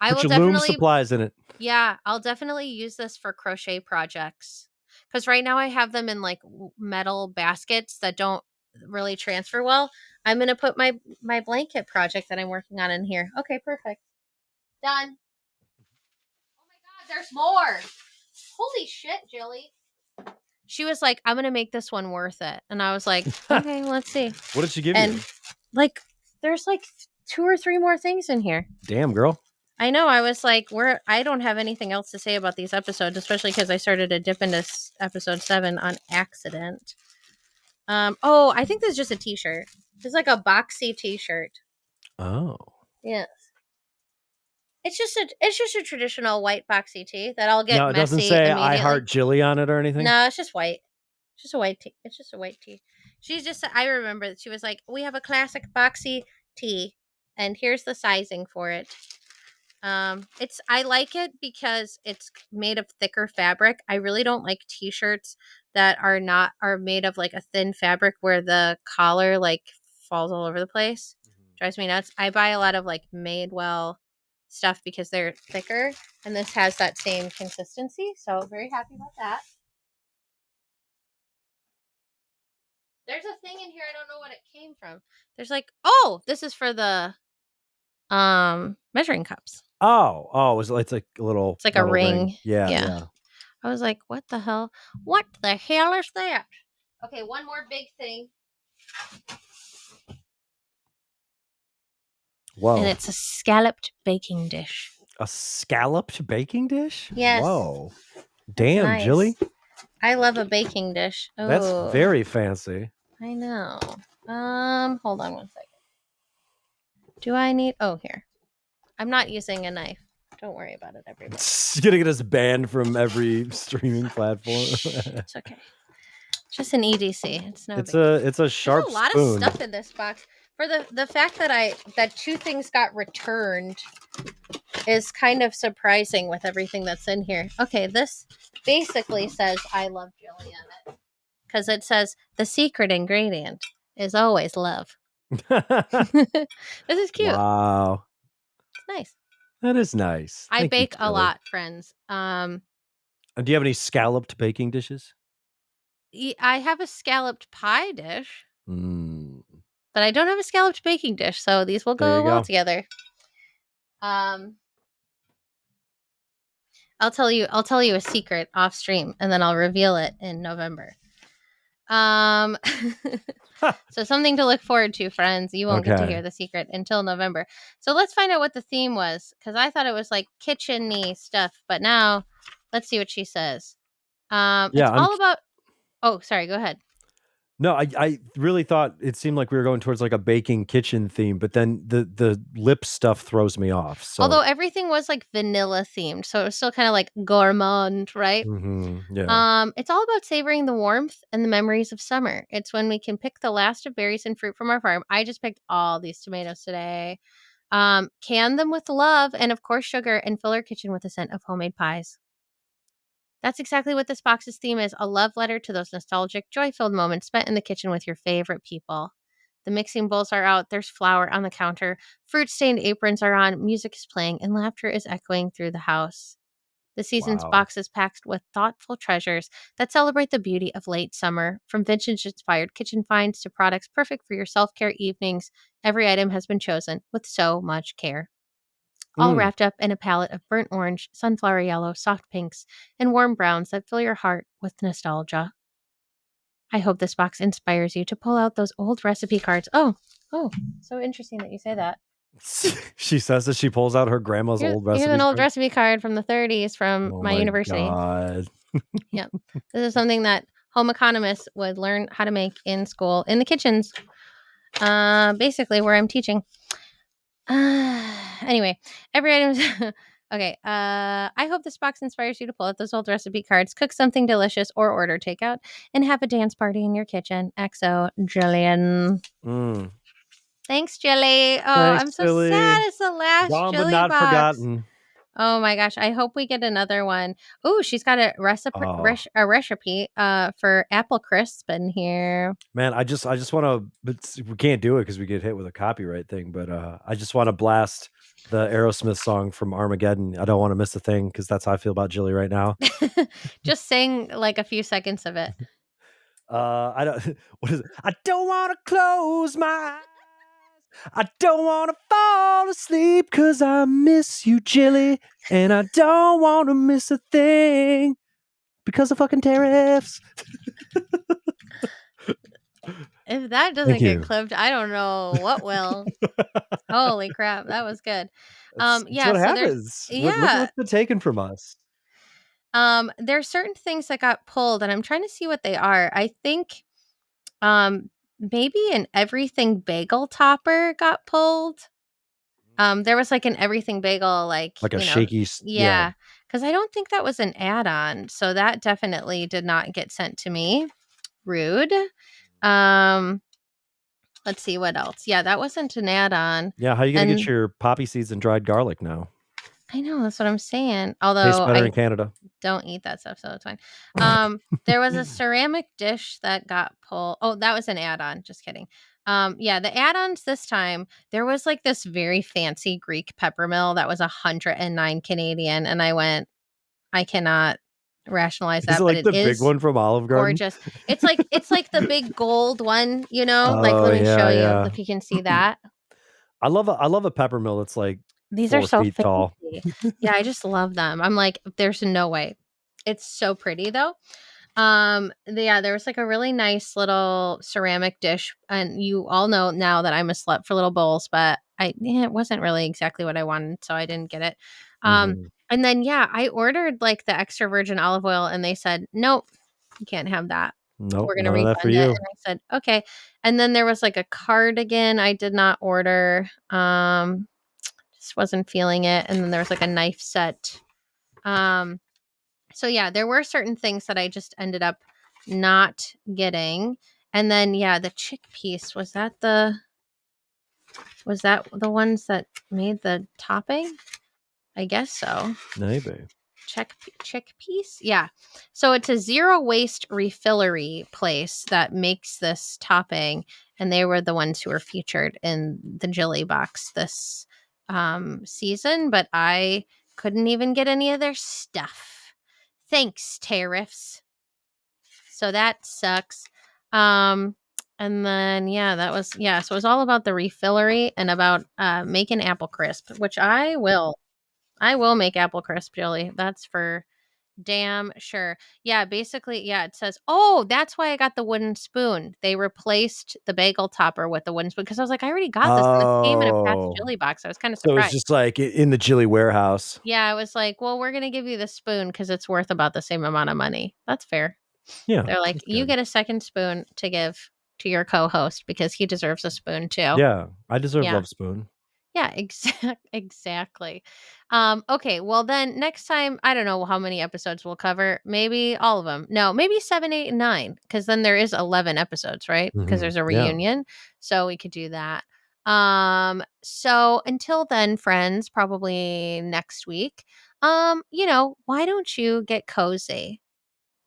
I Put will your loom definitely, supplies in it. yeah, I'll definitely use this for crochet projects. Because right now I have them in like metal baskets that don't really transfer well. I'm gonna put my blanket project that I'm working on in here. Okay, perfect. Done. Oh my god, there's more. Holy shit, Jilly. She was like, I'm gonna make this one worth it. And I was like, okay, let's see. What did she give And you? like there's like 2 or 3 more things in here. Damn, girl. I know. I was like, I don't have anything else to say about these episodes, especially because I started to dip into episode 7 on accident. Oh, I think this is just a t-shirt. It's like a boxy t-shirt. Oh. Yeah. It's just a traditional white boxy tee that I'll get No, it doesn't messy say "I immediately. heart Jilly" on it or anything? No, it's just white. It's just a white tee. It's just a white tee. She's just I remember that she was like, "We have a classic boxy tee and here's the sizing for it." It's I like it because it's made of thicker fabric. I really don't like t-shirts that are made of like a thin fabric where the collar like falls all over the place. Drives me nuts. I buy a lot of like Madewell stuff because they're thicker and this has that same consistency. So very happy about that. There's a thing in here I don't know what it came from. There's like, oh, this is for the measuring cups. Oh, it's like a little It's like a metal ring. ring. Yeah, Yeah. yeah. I was like, what the hell? What the hell is that? Okay, one more big thing. And Whoa. it's a scalloped baking dish. A scalloped baking dish? Yes, Whoa. that's Damn, nice. Jilly. I love a baking dish. That's Oh, very fancy. I know. Hold on one second. Do I need? Oh, here. I'm not using a knife. Don't worry about it, everybody. You're gonna get us banned from every streaming platform. Shh, it's okay. Just an EDC. It's no it's big deal. a There's sharp a lot of spoon. stuff in this box. For the fact that two things got returned is kind of surprising with everything that's in here. Okay, this basically says I love Jilly on it because it says the secret ingredient is always love. This is cute. Wow. It's nice. That is nice. I Thank you, bake a Jilly. lot, friends. And do you have any scalloped baking dishes? I have a scalloped pie dish, Mm, but I don't have a scalloped baking dish, so these will there go you well go. together. Um, I'll tell you a secret off stream, and then I'll reveal it in November. Um, so something to look forward to, friends. You won't get to Okay. hear the secret until November. So let's find out what the theme was, because I thought it was like kitchen-y stuff, but now let's see what she says. It's Yeah, I'm all about. Oh, sorry. Go ahead. no, I really thought it seemed like we were going towards like a baking kitchen theme, but then the lip stuff throws me off. Although So everything was like vanilla themed, so it was still kind of like gourmand, right? yeah. It's all about savoring the warmth and the memories of summer. It's when we can pick the last of berries and fruit from our farm. I just picked all these tomatoes today. Can them with love and, of course, sugar, and fill our kitchen with the scent of homemade pies. That's exactly what this box's theme is, a love letter to those nostalgic, joy-filled moments spent in the kitchen with your favorite people. The mixing bowls are out, there's flour on the counter, fruit-stained aprons are on, music is playing, and laughter is echoing through the house. The season's Wow. box is packed with thoughtful treasures that celebrate the beauty of late summer. From vintage-inspired kitchen finds to products perfect for your self-care evenings, every item has been chosen with so much care. All Mm. wrapped up in a palette of burnt orange, sunflower yellow, soft pinks, and warm browns that fill your heart with nostalgia. I hope this box inspires you to pull out those old recipe cards. Oh, so interesting that you say that. She says that she pulls out her grandma's old Here's an recipes old card. recipe card from the 30s from Oh my my university. god. Yep. This is something that home economists would learn how to make in school, in the kitchens, basically where I'm teaching. Anyway, every item. Okay. I hope this box inspires you to pull out those old recipe cards, cook something delicious, or order takeout, and have a dance party in your kitchen. XO, Jillian. Mm. Thanks, Jilly. Oh, Thanks, I'm so Jilly. sad. It's the last Gone but Jilly not box. forgotten. Oh my gosh! I hope we get another one. Oh, she's got a recipe, Oh a recipe, for apple crisp in here. man, I just want to, but we can't do it because we get hit with a copyright thing. But I just want to blast the Aerosmith song from Armageddon. I don't want to miss a thing because that's how I feel about Jilly right now. Just sing like a few seconds of it. I don't. What is it? I don't want to close my eyes. I don't want to fall asleep because I miss you, Jilly, and I don't want to miss a thing because of fucking tariffs. If that Thank doesn't get you. clipped, I don't know what will. Holy crap, that was good. It's Yeah, what so there's happens. Look at yeah. what's been taken from us. There's certain things that got pulled and I'm trying to see what they are. I think maybe an everything bagel topper got pulled. There was like an everything bagel, like, Like a shaky, yeah. yeah, because I don't think that was an add-on. So that definitely did not get sent to me. Rude. Um, let's see what else. Yeah, that wasn't an add-on. Yeah, how are you gonna get And your poppy seeds and dried garlic now? I know that's what I'm saying. Tastes Although better I in Canada. don't eat that stuff, so it's fine. There was a ceramic dish that got pulled. Oh, that was an add-on. Just kidding. Yeah, the add-ons this time, there was like this very fancy Greek peppermill that was 109 Canadian, and I went, I cannot rationalize Is it that, but like it the big is one from Olive Garden? gorgeous. It's like the big gold one, Like, Oh, let me show yeah, you yeah. if you can see that. I love a peppermill that's like These are 4 so feet tall. fancy. Yeah, I just love them. I'm like, there's no way. It's so pretty though. Yeah, there was like a really nice little ceramic dish, and you all know now that I'm a slut for little bowls, but it wasn't really exactly what I wanted, so I didn't get it. Mhm. And then yeah, I ordered like the extra virgin olive oil, and they said nope, you can't have that. Nope, We're gonna none of that for refund it. you. And I said okay. And then there was like a cardigan I did not order. Just wasn't feeling it. And then there was like a knife set. Um, so yeah, there were certain things that I just ended up not getting. And then yeah, the chickpeas, was that the ones that made the topping? I guess so. Maybe. Chickpeas? Yeah. So it's a zero waste refillery place that makes this topping, and they were the ones who were featured in the Jilly Box this season, but I couldn't even get any of their stuff. Thanks, tariffs. So that sucks. Um and then yeah, so it was all about the refillery and about making apple crisp, which I will. I will make apple crisp jelly. That's for damn sure. Yeah, basically, yeah, it says, oh, that's why I got the wooden spoon. They replaced the bagel topper with the wooden spoon because I was like, I already got this. And this came in a past Oh. Jilly Box. I was kind of So it's surprised. just like in the Jilly warehouse. Yeah, I was like, well, we're going to give you the spoon because it's worth about the same amount of money. That's fair. Yeah, They're like, that's you good. get a second spoon to give to your co host because he deserves a spoon too. Yeah, I deserve Yeah. Love Spoon. Yeah, exactly. Okay, well then next time, I don't know how many episodes we'll cover. Maybe all of them. No, maybe 7, 8, and 9, because then there is 11 episodes, right? Because Mhm. there's a Yeah. reunion. So we could do that. So until then, friends, probably next week. Why don't you get cozy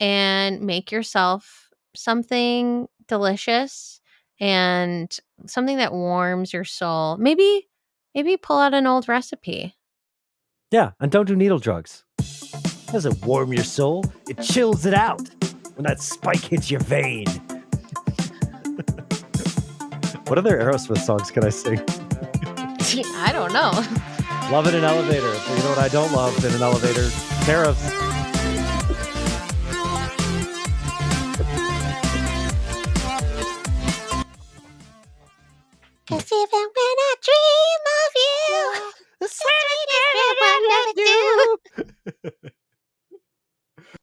and make yourself something delicious and something that warms your soul. Maybe pull out an old recipe. Yeah, and don't do needle drugs. Doesn't warm your soul, it chills it out when that spike hits your vein. What other Aerosmith songs can I sing? I don't know. Love in an elevator. But you know what I don't love in an elevator? Tariffs. Cause even when I dream of you, The the sweetest thing one never do.